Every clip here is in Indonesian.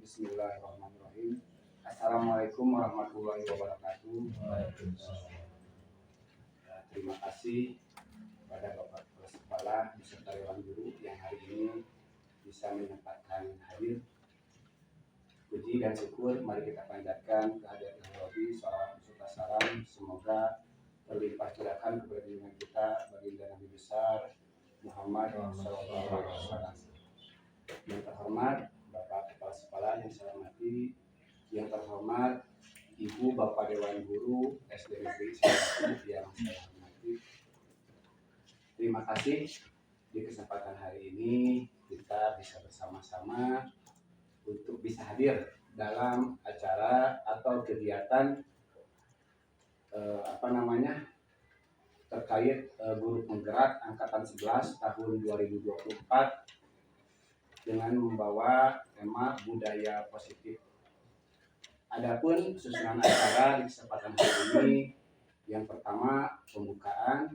Bismillahirrahmanirrahim. Assalamualaikum warahmatullahi wabarakatuh. Terima kasih pada Bapak Kepala Sekolah beserta Dewan Guru yang hari ini bisa menyempatkan hadir. Puji dan syukur mari kita panjatkan kehadiran Rabbi, salam serta salam semoga berlimpah curahkan kepada junjungan kita baginda Nabi besar Muhammad SAW. Yang terhormat Bapak Kepala Sekolah yang saya hormati, yang terhormat Ibu Bapak Dewan Guru SD Negeri 1 yang saya hormati. Terima kasih di kesempatan hari ini kita bisa bersama-sama untuk bisa hadir dalam acara atau kegiatan terkait guru penggerak angkatan 11 tahun 2024 dengan membawa tema budaya positif. Adapun susunan acara di kesempatan hari ini, yang pertama pembukaan,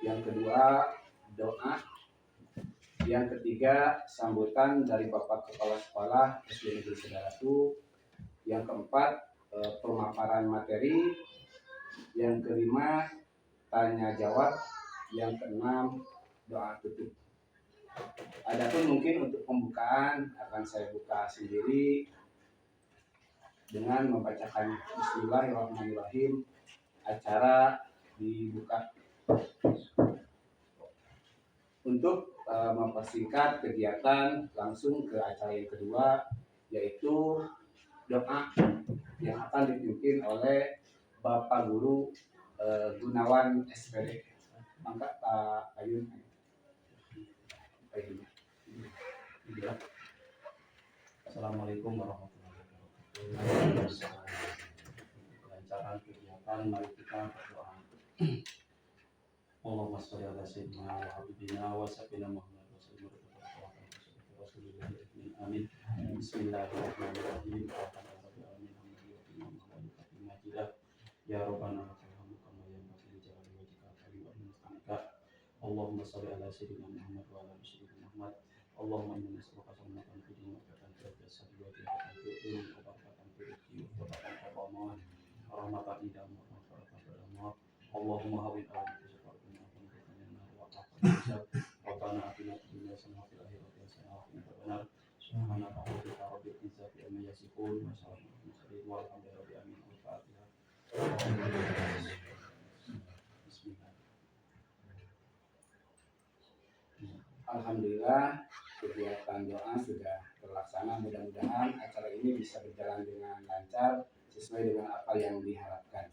yang kedua doa, yang ketiga sambutan dari Bapak Kepala Sekolah SD Negeri 1, yang keempat pemaparan materi, yang kelima tanya jawab, yang keenam doa tutup. Adapun mungkin untuk pembukaan akan saya buka sendiri dengan membacakan Bismillahirrahmanirrahim. Acara dibuka. Untuk mempersingkat kegiatan, langsung ke acara yang kedua, yaitu doa yang akan dipimpin oleh Bapak Guru Gunawan SPD. Mangga Pak Ayun. Assalamualaikum warahmatullahi wabarakatuh. Kelancaran kegiatan, mari kita berdoa. Allahumma sholli ala sayyidina wa habibina wa safina Muhammad wa sallim wa rasulillah. Amin. Bismillahirrahmanirrahim. Ya Rabbana Allahumma sholli ala sayyidina Muhammad wa ala sayyidina Muhammad. Allahumma inna nas'aluka salamatal fid din wa barakatan fil jasad wa barakatan fil ilmi wa barakatan fil rizqi wa barakatan fil amal rahmatan idam wa barakatan fil amal. Allahumma hawwin alaina sifatan wa qina wa aqina Rabbana atina fid dunya hasanah wa fil akhirati hasanah wa qina adzabannar. Subhanaka rabbil izzati amma yasifun wa salamun alal mursalin walhamdulillahi rabbil alamin. Al-Fatihah. Alhamdulillah, kegiatan doa sudah terlaksana. Mudah-mudahan acara ini bisa berjalan dengan lancar sesuai dengan apa yang diharapkan.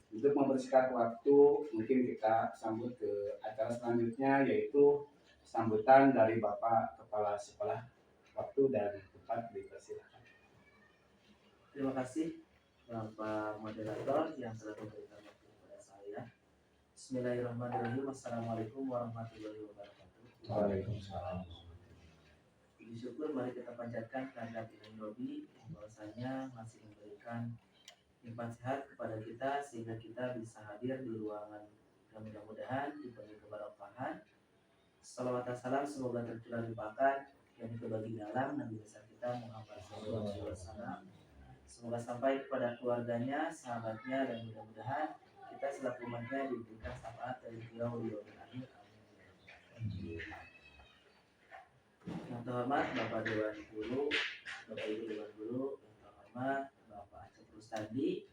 Untuk mempersingkat waktu, mungkin kita sambut ke acara selanjutnya, yaitu sambutan dari Bapak Kepala Sekolah. Waktu dan tempat dipersilakan. Terima kasih Bapak Moderator yang telah memberikan waktu kepada saya. Bismillahirrahmanirrahim. Assalamualaikum warahmatullahi wabarakatuh. Waalaikumsalam. Puji syukur mari kita panjatkan kehadirat Ilahi Rabbi yang bahwasanya masih memberikan limpahan sehat kepada kita sehingga kita bisa hadir di ruangan yang mudah-mudahan dipenuhi keberkahan. Salawat dan salam semoga tercurah limpahkan yang kebagi dalam Nabi besar kita Muhammad SAW. Semoga sampai kepada keluarganya, sahabatnya, dan mudah-mudahan kita selaku umatnya diberikan syafaat dari beliau di yaumil akhir. Yang terhormat Bapak Dewan Guru, Bapak Ibu Dewan Guru, yang terhormat Bapak Acep Rustandi.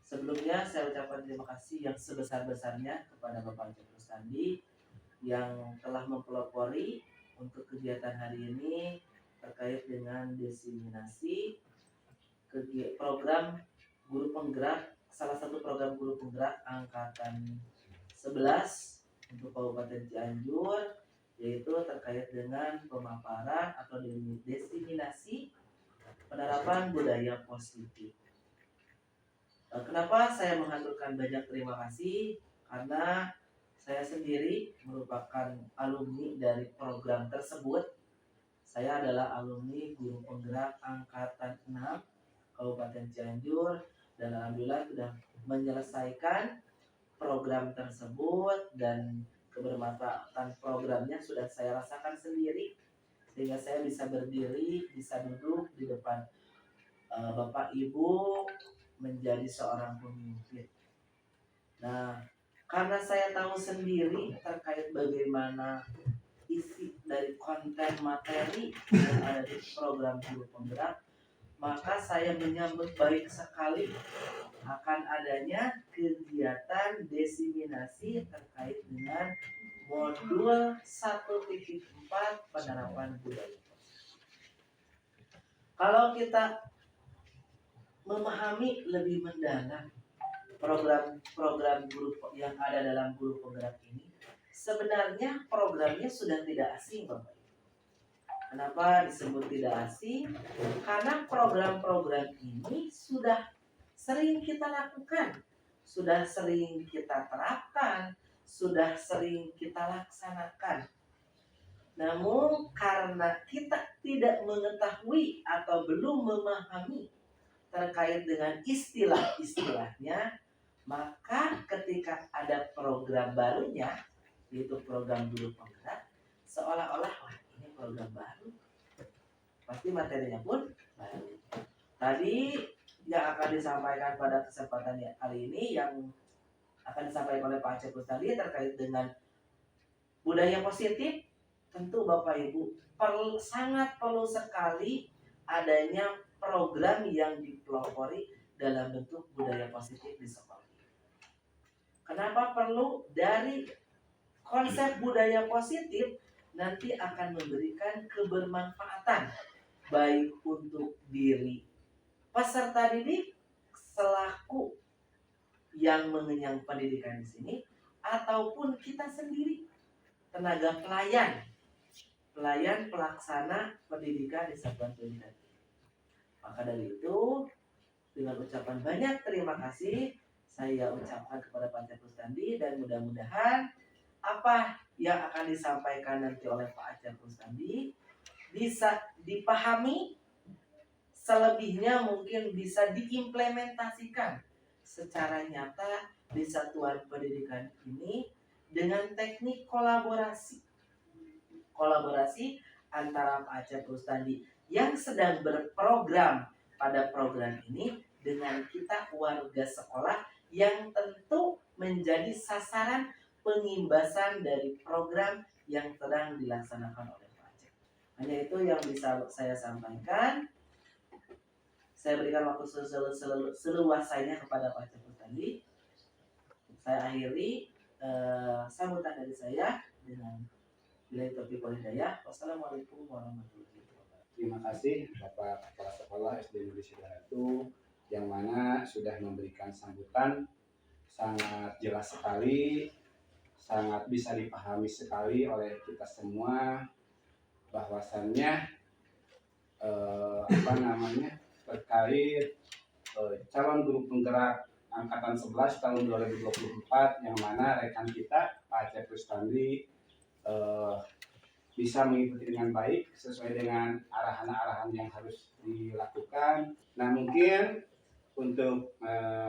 Sebelumnya saya ucapkan terima kasih yang sebesar-besarnya kepada Bapak Acep Rustandi yang telah mempelopori untuk kegiatan hari ini terkait dengan diseminasi program guru penggerak, salah satu program guru penggerak angkatan 11 untuk Kabupaten Cianjur, yaitu terkait dengan pemaparan atau diseminasi penerapan budaya positif. Kenapa saya mengaturkan banyak terima kasih? Karena saya sendiri merupakan alumni dari program tersebut. Saya adalah alumni guru penggerak angkatan 6 Kabupaten Cianjur dan alhamdulillah sudah menyelesaikan program tersebut dan kebermanfaatan programnya sudah saya rasakan sendiri sehingga saya bisa berdiri, bisa duduk di depan Bapak Ibu menjadi seorang pemimpin. Nah, karena saya tahu sendiri terkait bagaimana isi dari konten materi yang ada di program Guru Penggerak, maka saya menyambut baik sekali akan adanya kegiatan desiminasi terkait dengan modul 1.4 penerapan budaya. Kalau kita memahami lebih mendalam program-program guru yang ada dalam Guru Penggerak ini, sebenarnya programnya sudah tidak asing, Bapak. Kenapa disebut tidak asing? Karena program-program ini sudah sering kita lakukan, sudah sering kita terapkan, sudah sering kita laksanakan. Namun karena kita tidak mengetahui atau belum memahami terkait dengan istilah-istilahnya, maka ketika ada program barunya, yaitu program Guru Penggerak, seolah-olah wah ini program baru, pasti materinya pun baru. Tadi yang akan disampaikan pada kesempatan kali ini yang akan disampaikan oleh Pak Acep tadi terkait dengan budaya positif, tentu Bapak Ibu sangat perlu sekali adanya program yang dipelopori dalam bentuk budaya positif di sekolah. Kenapa perlu? Dari konsep budaya positif nanti akan memberikan kebermanfaatan baik untuk diri peserta didik selaku yang mengenyang pendidikan di sini ataupun kita sendiri tenaga pelayan pelaksana pendidikan di satuan pendidikan. Maka dari itu dengan ucapan banyak terima kasih saya ucapkan kepada Pak Acep Rustandi, dan mudah-mudahan apa yang akan disampaikan nanti oleh Pak Acep Rustandi bisa dipahami, selebihnya mungkin bisa diimplementasikan secara nyata di satuan pendidikan ini dengan teknik kolaborasi antara Pak Acep Rustandi yang sedang berprogram pada program ini dengan kita warga sekolah yang tentu menjadi sasaran pengimbasan dari program yang sedang dilaksanakan oleh Pak Acep. Hanya itu yang bisa saya sampaikan. Saya berikan waktu seluasnya kepada Pak Acep tadi. Saya akhiri sambutan dari saya dengan bila topik walhidayah. Wassalamualaikum warahmatullahi wabarakatuh. Terima kasih Bapak Kepala Sekolah SD Negeri Sidoarjo yang mana sudah memberikan sambutan sangat jelas sekali, sangat bisa dipahami sekali oleh kita semua bahwasannya terkait calon guru penggerak angkatan 11 tahun 2024 yang mana rekan kita Pak Acep Rustandi bisa mengikuti dengan baik sesuai dengan arahan-arahan yang harus dilakukan. Nah mungkin untuk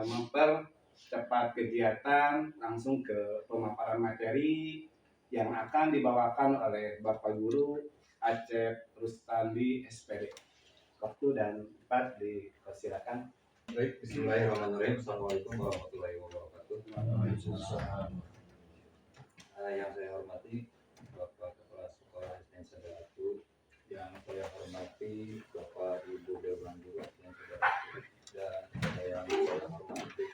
mempercepat kegiatan langsung ke pemaparan materi yang akan dibawakan oleh Bapak Guru Acep Rustandi SPD. Waktu dan tempat dipersilakan. Baik, bismillahirrahmanirrahim. Assalamualaikum warahmatullahi wabarakatuh. Yang saya hormati Bapak Kepala Sekolah SD Sidoarjo, yang saya hormati Bapak Ibu Dewan Guru yang Sidoarjo, dan yang saya hormati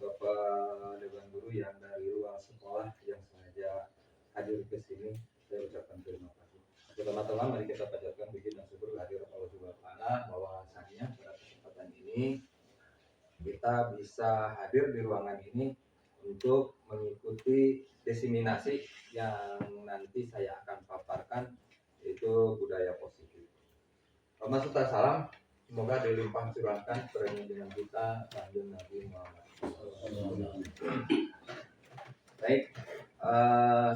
Bapak Dewan Guru yang dari ruang sekolah yang sengaja hadir ke sini, saya ucapkan terima kasih. Teman-teman, mari kita panjatkan puji dan syukur kehadirat Allah Subhanahu wa Ta'ala bahwasanya pada kesempatan ini kita bisa hadir di ruangan ini untuk mengikuti desiminasi yang nanti saya akan paparkan, yaitu budaya positif. Rahmat serta salam semoga dilimpah curahkan dengan kita Kanjeng Nabi Muhammad. Baik,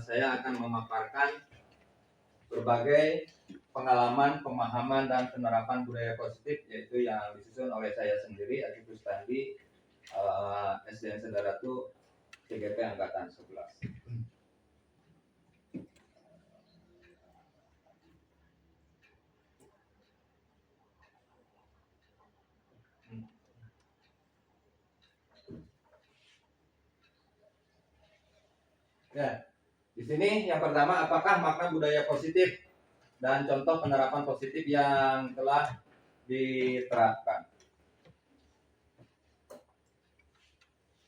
saya akan memaparkan berbagai pengalaman, pemahaman, dan penerapan budaya positif, yaitu yang disusun oleh saya sendiri, Acep Rustandi, SDN Sidoarjo, TGP Angkatan 11. Ya, di sini yang pertama, apakah makna budaya positif dan contoh penerapan positif yang telah diterapkan.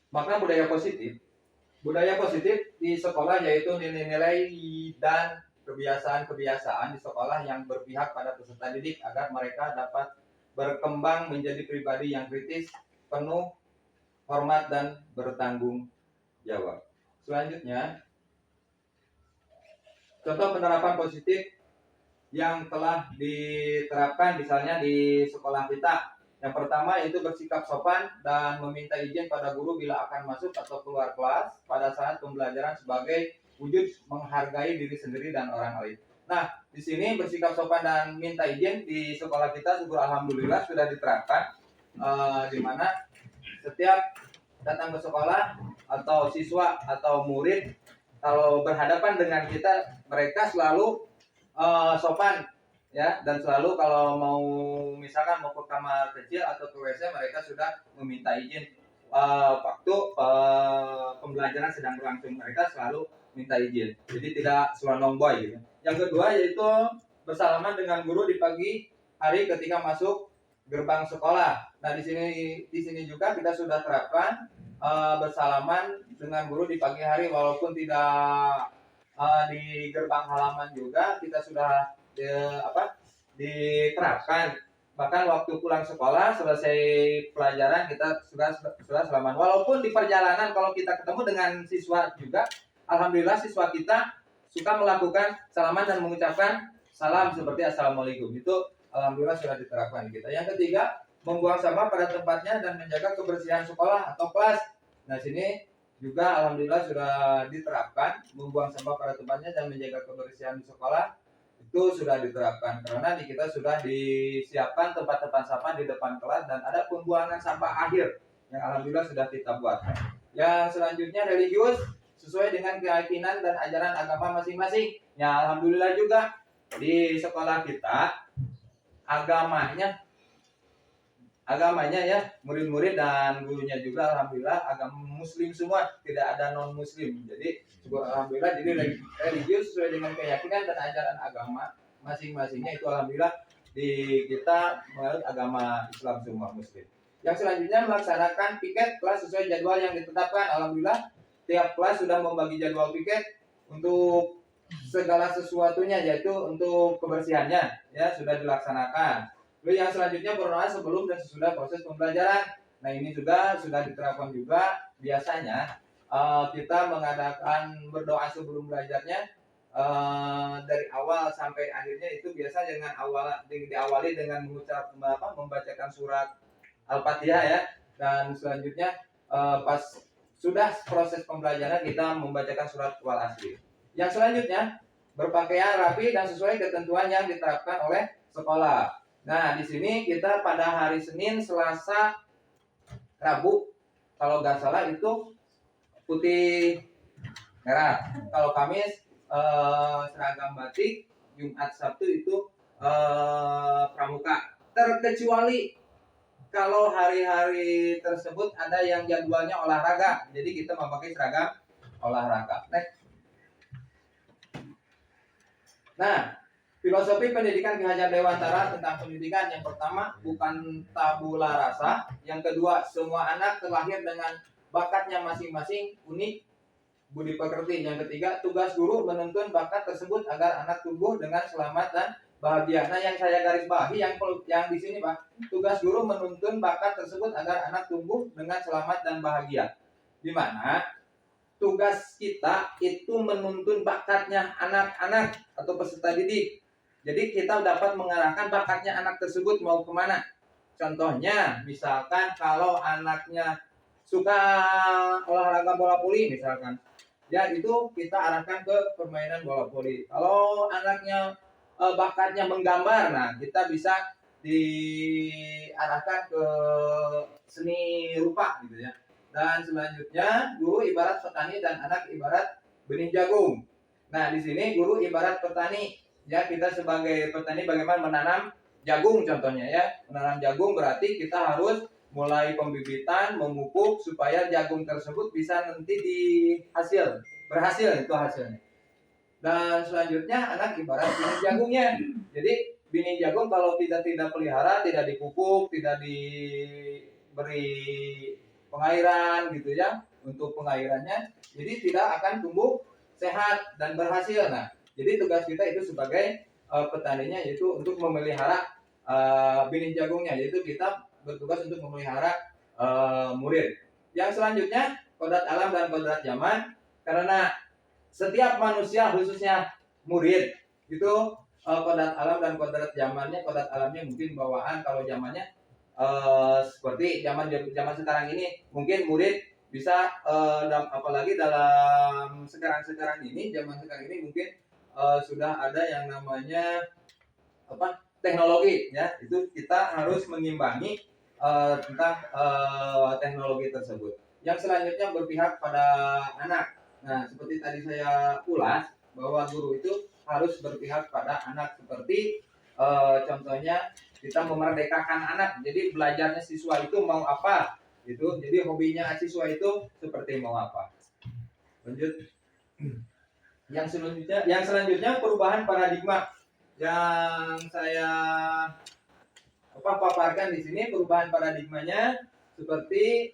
Makna budaya positif di sekolah yaitu nilai-nilai dan kebiasaan-kebiasaan di sekolah yang berpihak pada peserta didik agar mereka dapat berkembang menjadi pribadi yang kritis, penuh hormat dan bertanggung jawab. Selanjutnya, contoh penerapan positif yang telah diterapkan misalnya di sekolah kita. Yang pertama yaitu bersikap sopan dan meminta izin pada guru bila akan masuk atau keluar kelas pada saat pembelajaran sebagai wujud menghargai diri sendiri dan orang lain. Nah, di sini bersikap sopan dan minta izin di sekolah kita syukur alhamdulillah sudah diterapkan, di mana setiap datang ke sekolah atau siswa atau murid kalau berhadapan dengan kita mereka selalu sopan ya, dan selalu kalau mau misalkan mau ke kamar kecil atau ke WC mereka sudah meminta izin. Waktu pembelajaran sedang berlangsung mereka selalu minta izin, jadi tidak selonong boy gitu. Yang kedua yaitu bersalaman dengan guru di pagi hari ketika masuk gerbang sekolah. Nah, di sini juga kita sudah terapkan bersalaman dengan guru di pagi hari walaupun tidak di gerbang halaman juga kita sudah diterapkan. Bahkan waktu pulang sekolah selesai pelajaran kita sudah salaman. Walaupun di perjalanan kalau kita ketemu dengan siswa juga, alhamdulillah siswa kita suka melakukan salaman dan mengucapkan salam seperti assalamualaikum. Itu alhamdulillah sudah diterapkan kita. Yang ketiga, membuang sampah pada tempatnya dan menjaga kebersihan sekolah atau kelas. Nah, sini juga alhamdulillah sudah diterapkan membuang sampah pada tempatnya dan menjaga kebersihan di sekolah. Itu sudah diterapkan karena di kita sudah disiapkan tempat-tempat sampah di depan kelas dan ada pembuangan sampah akhir yang alhamdulillah sudah kita buat. Yang selanjutnya religius sesuai dengan keyakinan dan ajaran agama masing-masing. Ya, alhamdulillah juga di sekolah kita agamanya ya, murid-murid dan gurunya juga alhamdulillah agama muslim semua, tidak ada non muslim. Jadi syukur alhamdulillah, jadi religius sesuai dengan keyakinan dan ajaran agama masing-masingnya itu alhamdulillah di kita menganut agama Islam semua muslim. Yang selanjutnya melaksanakan piket kelas sesuai jadwal yang ditetapkan. Alhamdulillah tiap kelas sudah membagi jadwal piket untuk segala sesuatunya, yaitu untuk kebersihannya ya sudah dilaksanakan. Lalu yang selanjutnya berdoa sebelum dan sesudah proses pembelajaran. Nah, ini juga sudah diterapkan juga. Biasanya kita mengadakan berdoa sebelum belajarnya dari awal sampai akhirnya itu biasa dengan diawali dengan membacakan surat Al-Fatihah ya, dan selanjutnya pas sudah proses pembelajaran kita membacakan surat Wal-Asri. Yang selanjutnya berpakaian rapi dan sesuai ketentuan yang diterapkan oleh sekolah. Nah, di sini kita pada hari Senin, Selasa, Rabu, kalau nggak salah itu putih merah. Kalau Kamis seragam batik, Jumat, Sabtu itu pramuka. Terkecuali kalau hari-hari tersebut ada yang jadwalnya olahraga, jadi kita memakai seragam olahraga. Next. Nah, filosofi pendidikan Ki Hajar Dewantara tentang pendidikan yang pertama bukan tabula rasa, yang kedua semua anak terlahir dengan bakatnya masing-masing unik budi pekerti, yang ketiga tugas guru menuntun bakat tersebut agar anak tumbuh dengan selamat dan bahagia. Nah, yang saya garis bawahi yang di sini Pak, tugas guru menuntun bakat tersebut agar anak tumbuh dengan selamat dan bahagia. Di mana tugas kita itu menuntun bakatnya anak-anak atau peserta didik. Jadi kita dapat mengarahkan bakatnya anak tersebut mau kemana. Contohnya, misalkan kalau anaknya suka olahraga bola voli misalkan, ya itu kita arahkan ke permainan bola voli. Kalau anaknya bakatnya menggambar, nah kita bisa diarahkan ke seni rupa gitu ya. Dan selanjutnya guru ibarat petani dan anak ibarat benih jagung. Nah, di sini guru ibarat petani. Ya, kita sebagai petani bagaimana menanam jagung contohnya ya. Menanam jagung berarti kita harus mulai pembibitan, memupuk supaya jagung tersebut bisa nanti dihasil. berhasil itu hasilnya. Dan selanjutnya anak ibarat biji jagungnya. Jadi biji jagung kalau tidak pelihara, tidak dipupuk, tidak diberi pengairan gitu ya, untuk pengairannya, jadi tidak akan tumbuh sehat dan berhasil. Nah, jadi tugas kita itu sebagai petaninya yaitu untuk memelihara benih jagungnya, yaitu kita bertugas untuk memelihara murid. Yang selanjutnya kodrat alam dan kodrat zaman, karena setiap manusia khususnya murid itu kodrat alam dan kodrat zamannya, kodrat alamnya mungkin bawaan, kalau zamannya seperti zaman sekarang ini mungkin murid bisa apalagi dalam sekarang ini, zaman sekarang ini mungkin sudah ada yang namanya teknologi ya, itu kita harus mengimbangi tentang teknologi tersebut. Yang selanjutnya berpihak pada anak. Nah, seperti tadi saya ulas bahwa guru itu harus berpihak pada anak, seperti contohnya kita memerdekakan anak. Jadi belajarnya siswa itu mau apa gitu. Jadi hobinya siswa itu seperti mau apa. Lanjut. Yang selanjutnya perubahan paradigma yang saya paparkan di sini. Perubahan paradigmanya seperti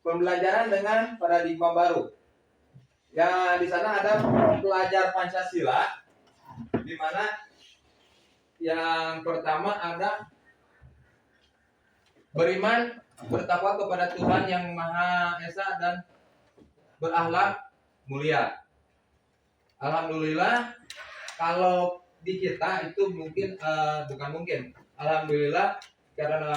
pembelajaran dengan paradigma baru. Ya, di sana ada pelajar Pancasila, di mana yang pertama ada beriman, bertakwa kepada Tuhan yang Maha Esa dan berakhlak mulia. Alhamdulillah, kalau di kita itu mungkin alhamdulillah, karena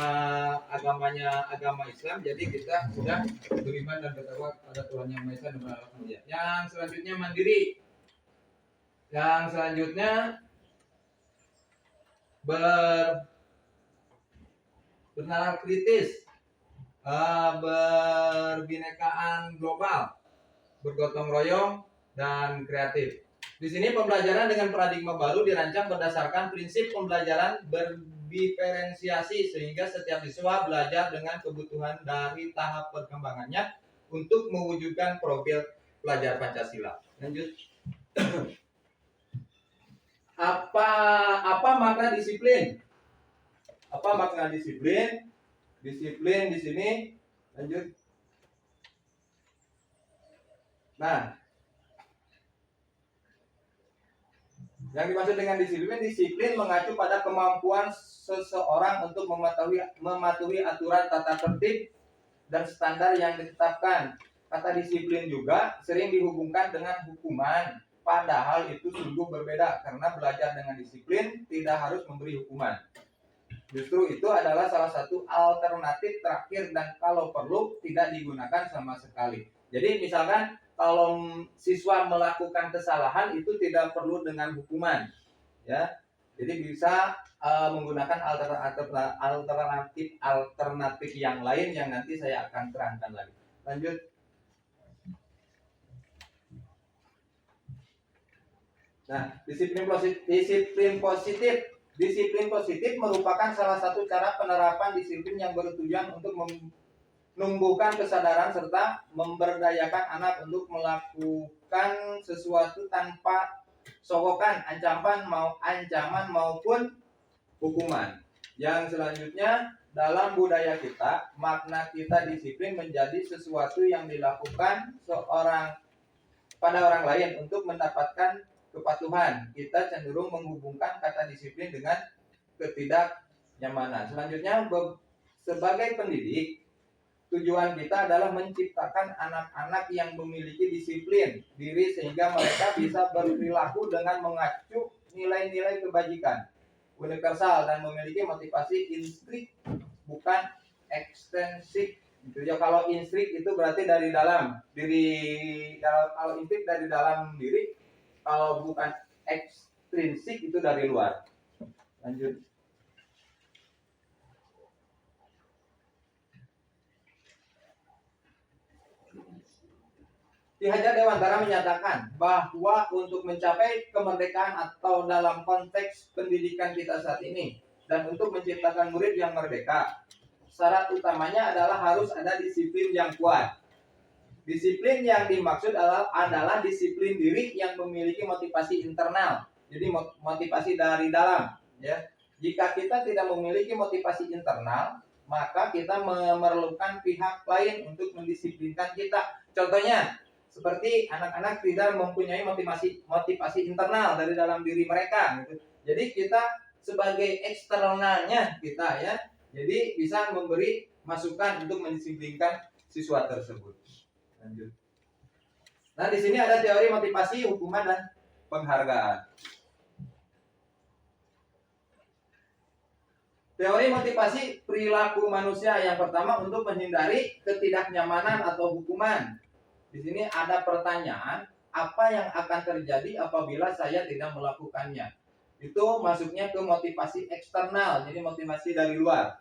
agamanya agama Islam, jadi kita sudah beriman dan bertakwa kepada Tuhan yang Maha Esa dan berakhlak mulia. Yang selanjutnya mandiri. Yang selanjutnya bernalar kritis, berbinekaan global, bergotong royong, dan kreatif. Di sini pembelajaran dengan paradigma baru dirancang berdasarkan prinsip pembelajaran berdiferensiasi, sehingga setiap siswa belajar dengan kebutuhan dari tahap perkembangannya untuk mewujudkan profil pelajar Pancasila. Lanjut. Apa makna disiplin? Apa makna disiplin? Disiplin di sini, lanjut. Nah, yang dimaksud dengan disiplin mengacu pada kemampuan seseorang untuk mematuhi aturan tata tertib dan standar yang ditetapkan. Kata disiplin juga sering dihubungkan dengan hukuman, padahal itu sungguh berbeda, karena belajar dengan disiplin tidak harus memberi hukuman. Justru itu adalah salah satu alternatif terakhir, dan kalau perlu tidak digunakan sama sekali. Jadi misalkan kalau siswa melakukan kesalahan itu tidak perlu dengan hukuman, ya. Jadi bisa menggunakan alternatif yang lain yang nanti saya akan terangkan lagi. Lanjut. Nah, disiplin positif. Disiplin positif merupakan salah satu cara penerapan disiplin yang bertujuan untuk menumbuhkan kesadaran serta memberdayakan anak untuk melakukan sesuatu tanpa sogokan, ancaman maupun hukuman. Yang selanjutnya, dalam budaya kita, makna kita disiplin menjadi sesuatu yang dilakukan pada orang lain untuk mendapatkan kepatuhan. Kita cenderung menghubungkan kata disiplin dengan ketidaknyamanan. Selanjutnya, sebagai pendidik, tujuan kita adalah menciptakan anak-anak yang memiliki disiplin diri, sehingga mereka bisa berperilaku dengan mengacu nilai-nilai kebajikan universal dan memiliki motivasi instrik bukan ekstrinsik. Gitu ya. Kalau instrik itu berarti dari dalam diri, kalau instrik dari dalam diri, kalau bukan ekstrinsik itu dari luar. Lanjut. Ki Hajar Dewantara menyatakan bahwa untuk mencapai kemerdekaan atau dalam konteks pendidikan kita saat ini, dan untuk menciptakan murid yang merdeka, syarat utamanya adalah harus ada disiplin yang kuat. Disiplin yang dimaksud adalah disiplin diri yang memiliki motivasi internal. Jadi motivasi dari dalam, ya. Jika kita tidak memiliki motivasi internal, maka kita memerlukan pihak lain untuk mendisiplinkan kita. Contohnya, seperti anak-anak tidak mempunyai motivasi internal dari dalam diri mereka, gitu. Jadi kita sebagai eksternalnya kita, ya. Jadi bisa memberi masukan untuk mendisiplinkan siswa tersebut. Lanjut. Nah, di sini ada teori motivasi, hukuman, dan penghargaan. Teori motivasi perilaku manusia yang pertama untuk menghindari ketidaknyamanan atau hukuman. Di sini ada pertanyaan, apa yang akan terjadi apabila saya tidak melakukannya? Itu masuknya ke motivasi eksternal, jadi motivasi dari luar.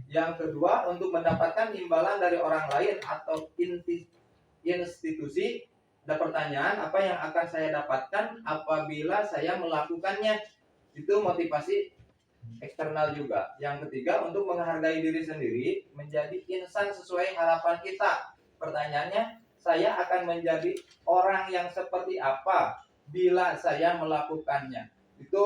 Yang kedua, untuk mendapatkan imbalan dari orang lain atau institusi. Ada pertanyaan, apa yang akan saya dapatkan apabila saya melakukannya? Itu motivasi eksternal juga. Yang ketiga, untuk menghargai diri sendiri, menjadi insan sesuai harapan kita. Pertanyaannya, saya akan menjadi orang yang seperti apa bila saya melakukannya? Itu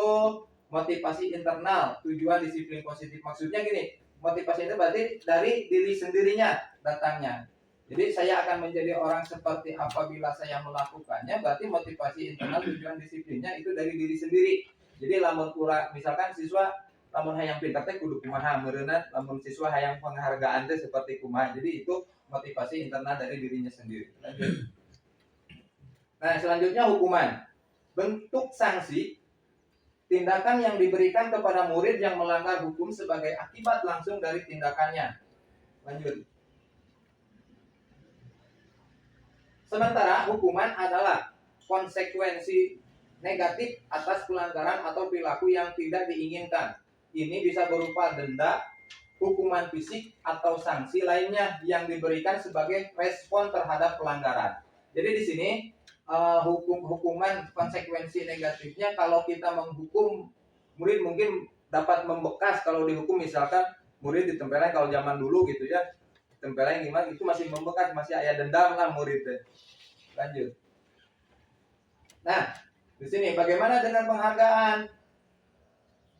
motivasi internal, tujuan disiplin positif. Maksudnya gini, motivasi itu berarti dari diri sendirinya datangnya. Jadi saya akan menjadi orang seperti apa bila saya melakukannya, berarti motivasi internal, tujuan disiplinnya itu dari diri sendiri. Jadi lamun kurang, misalkan siswa lamun hayang pintar teh kudu kumaha meureunna, lamun siswa hayang penghargaan teh seperti kumaha. Jadi itu motivasi internal dari dirinya sendiri. Lanjut. Nah, selanjutnya hukuman. Bentuk sanksi tindakan yang diberikan kepada murid yang melanggar hukum sebagai akibat langsung dari tindakannya. Lanjut. Sementara hukuman adalah konsekuensi negatif atas pelanggaran atau perilaku yang tidak diinginkan. Ini bisa berupa denda, hukuman fisik, atau sanksi lainnya yang diberikan sebagai respon terhadap pelanggaran. Jadi di sini hukuman konsekuensi negatifnya, kalau kita menghukum murid mungkin dapat membekas. Kalau dihukum misalkan murid ditempelin, kalau zaman dulu gitu ya, tempelin gimana itu masih membekas, masih ada dendam lah muridnya. Lanjut. Nah, di sini bagaimana dengan penghargaan?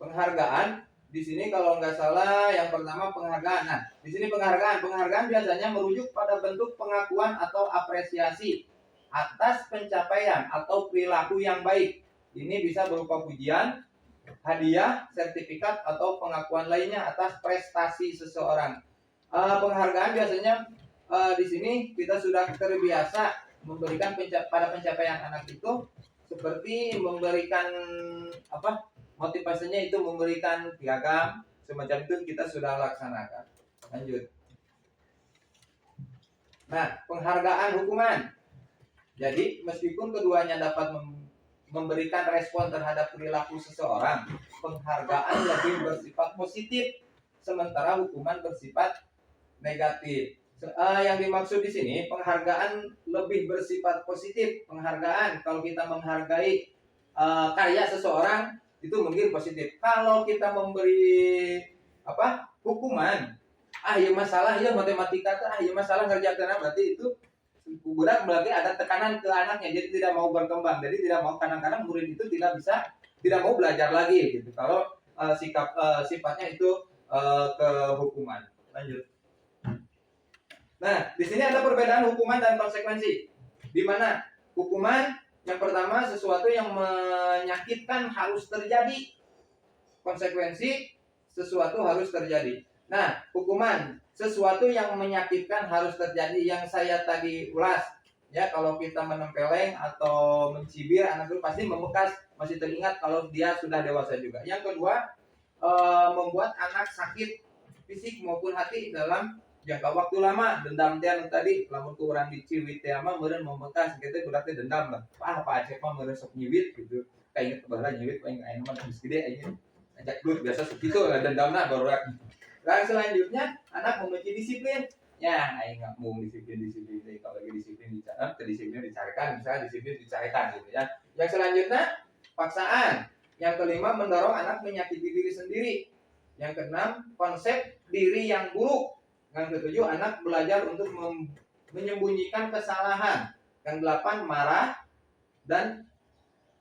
Penghargaan di sini kalau nggak salah yang pertama penghargaan. Nah, di sini penghargaan biasanya merujuk pada bentuk pengakuan atau apresiasi atas pencapaian atau perilaku yang baik. Ini bisa berupa pujian, hadiah, sertifikat, atau pengakuan lainnya atas prestasi seseorang. Penghargaan biasanya di sini kita sudah terbiasa memberikan pada pencapaian anak itu, seperti memberikan motivasinya itu memberikan piagam semacam itu, kita sudah laksanakan. Lanjut. Nah, penghargaan hukuman. Jadi meskipun keduanya dapat memberikan respon terhadap perilaku seseorang, penghargaan lebih bersifat positif, sementara hukuman bersifat negatif. Yang dimaksud di sini penghargaan lebih bersifat positif. Penghargaan kalau kita menghargai karya seseorang itu mungkin positif. Kalau kita memberi hukuman, ya masalah ya matematika ya masalah ngerjakeun, berarti itu budak berarti ada tekanan ke anaknya, jadi tidak mau berkembang. Jadi tidak mau, kadang-kadang murid itu tidak mau belajar lagi gitu. Kalau sifatnya itu ke hukuman. Lanjut. Nah, di sini ada perbedaan hukuman dan konsekuensi. Di mana hukuman yang pertama sesuatu yang menyakitkan harus terjadi. Konsekuensi sesuatu harus terjadi. Nah, hukuman sesuatu yang menyakitkan harus terjadi, yang saya tadi ulas. Ya, kalau kita menempeleng atau mencibir anak itu pasti membekas, masih teringat kalau dia sudah dewasa juga. Yang kedua, membuat anak sakit fisik maupun hati dalam jangka waktu lama. Dendam tadi lamun ku urang diciwit teh mah meureun membekas gitu, berarti dendam lah. Pak Acep mah meureun sok nyiwit gitu. Kayak baheula nyiwit paling aya mah geus gede anjing. Ajak duit biasa segitu dendamna baru. Lalu selanjutnya anak membenci disiplin. Ya, aing enggak mau disiplin kalau lagi disiplin dicarikan, misalnya disiplin dicarikan gitu ya. Yang selanjutnya paksaan. Yang kelima mendorong anak menyakiti diri sendiri. Yang keenam konsep diri yang buruk. Yang ketujuh, anak belajar untuk menyembunyikan kesalahan. Yang 8 marah dan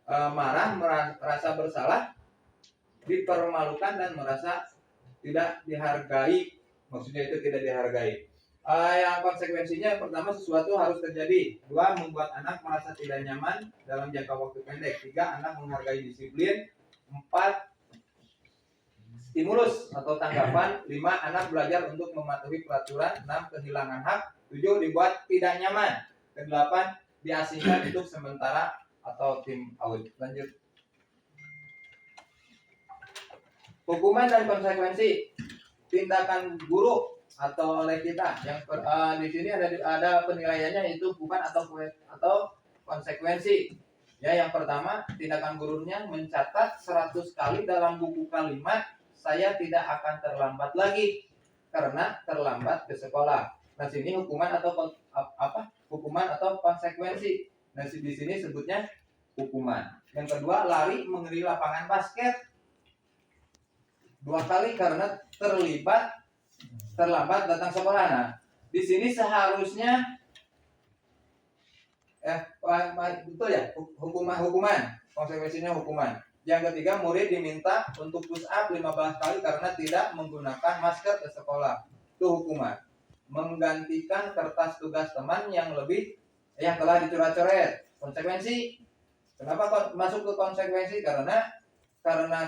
merasa bersalah, dipermalukan dan merasa tidak dihargai. Maksudnya itu tidak dihargai. Yang konsekuensinya yang pertama sesuatu harus terjadi. 2 membuat anak merasa tidak nyaman dalam jangka waktu pendek. 3 anak menghargai disiplin. 4 stimulus atau tanggapan. 5 anak belajar untuk mematuhi peraturan. 6 kehilangan hak. 7 dibuat tidak nyaman. 8 diasingkan untuk sementara atau tim out. Lanjut. Hukuman dan konsekuensi tindakan guru atau oleh kita yang di sini ada penilaiannya, yaitu hukuman atau konsekuensi. Ya, yang pertama, tindakan gurunya mencatat 100 kali dalam buku kalimat, saya tidak akan terlambat lagi karena terlambat ke sekolah. Nah, sini hukuman atau hukuman atau konsekuensi. Nah, di sini sebutnya hukuman. Yang kedua, lari mengelilingi lapangan basket 2 kali karena terlambat datang sekolah. Nah, di sini seharusnya betul ya, hukuman, konsekuensinya hukuman. Yang ketiga, murid diminta untuk push up 15 kali karena tidak menggunakan masker ke sekolah. Itu hukuman. Menggantikan kertas tugas teman yang telah dicoret-coret. Konsekuensi. Kenapa masuk ke konsekuensi? Karena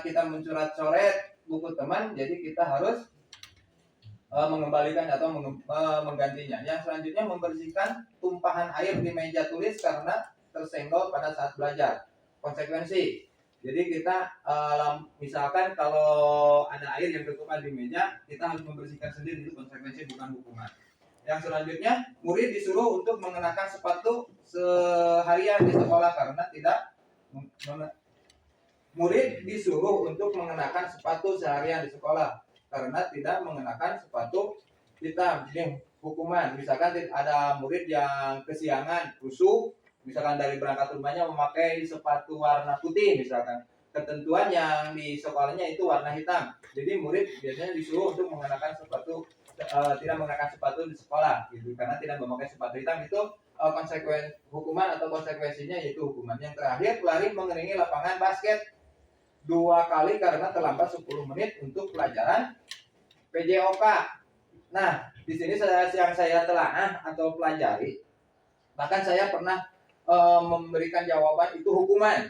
kita mencoret-coret buku teman, jadi kita harus mengembalikan atau menggantinya. Yang selanjutnya, membersihkan tumpahan air di meja tulis karena tersenggol pada saat belajar. Konsekuensi. Jadi kita misalkan kalau ada air yang tertumpah di meja, kita harus membersihkan sendiri. Itu konsekuensi, bukan hukuman. Yang selanjutnya, murid disuruh untuk mengenakan sepatu seharian di sekolah karena tidak Murid disuruh untuk mengenakan sepatu seharian di sekolah karena tidak mengenakan sepatu hitam. Ini hukuman. Misalkan ada murid yang kesiangan, rusuh, misalkan dari berangkat rumahnya memakai sepatu warna putih misalkan. Ketentuan yang di sekolahnya itu warna hitam. Jadi murid biasanya disuruh untuk mengenakan tidak mengenakan sepatu di sekolah gitu, karena tidak memakai sepatu hitam. Itu hukuman atau konsekuensinya yaitu hukuman. Yang terakhir, lari mengelilingi lapangan basket 2 kali karena terlambat 10 menit untuk pelajaran PJOK. Nah, di sini yang saya telaah atau pelajari, bahkan saya pernah memberikan jawaban itu hukuman.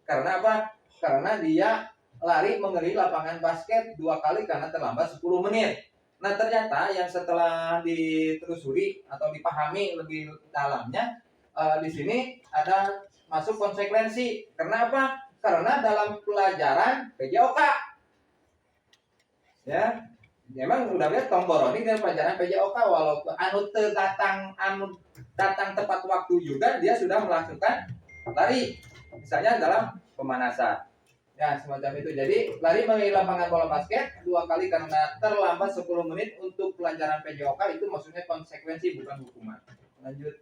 Karena apa? Karena dia lari mengelilingi lapangan basket 2 kali karena terlambat 10 menit. Nah, ternyata yang setelah ditelusuri atau dipahami lebih dalamnya, di sini ada masuk konsekuensi. Karena apa? Karena dalam pelajaran PJOK, ya, memang udah lihat tomboroni dalam pelajaran PJOK, walaupun datang tepat waktu juga, dia sudah melakukan lari, misalnya dalam pemanasan. Ya, semacam itu. Jadi lari mengelilingi lapangan bola basket 2 kali karena terlambat 10 menit untuk pelajaran PJOK, itu maksudnya konsekuensi, bukan hukuman. Lanjut.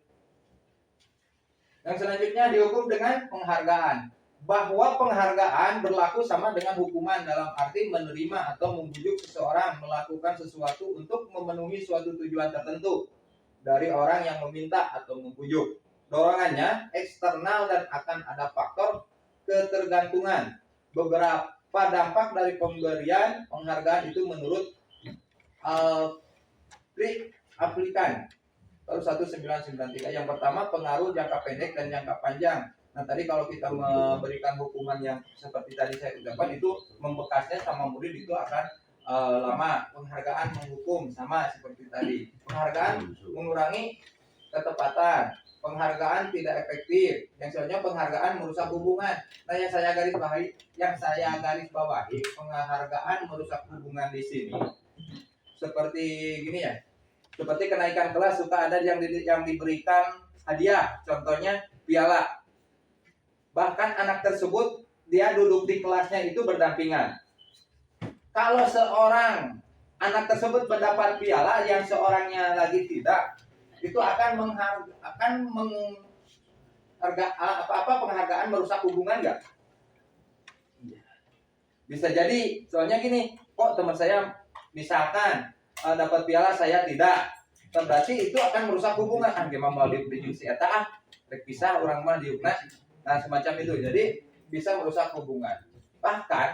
Yang selanjutnya, dihukum dengan penghargaan. Bahwa penghargaan berlaku sama dengan hukuman dalam arti menerima atau membujuk seseorang melakukan sesuatu untuk memenuhi suatu tujuan tertentu dari orang yang meminta atau membujuk. Dorongannya eksternal dan akan ada faktor ketergantungan. Beberapa dampak dari pemberian penghargaan itu menurut aplikan 1993. Yang pertama, pengaruh jangka pendek dan jangka panjang. Nah, tadi kalau kita memberikan hukuman yang seperti tadi saya ucapkan, itu membekasnya sama murid itu akan lama. Penghargaan menghukum sama seperti tadi. Penghargaan mengurangi ketepatan. Penghargaan tidak efektif. Yang selanjutnya, penghargaan merusak hubungan. Nah, yang saya garis bawahi, penghargaan merusak hubungan di sini seperti gini ya. Seperti kenaikan kelas, suka ada yang diberikan hadiah, contohnya piala. Bahkan anak tersebut dia duduk di kelasnya itu berdampingan. Kalau seorang anak tersebut mendapat piala yang seorangnya lagi tidak, itu akan penghargaan merusak hubungan nggak? Bisa jadi, soalnya gini, kok teman saya misalkan dapat piala saya tidak. berarti itu akan merusak hubungan. Gimana mau diujuk si eta rek pisah orang mah diukna. Nah semacam itu. Jadi bisa merusak hubungan. Bahkan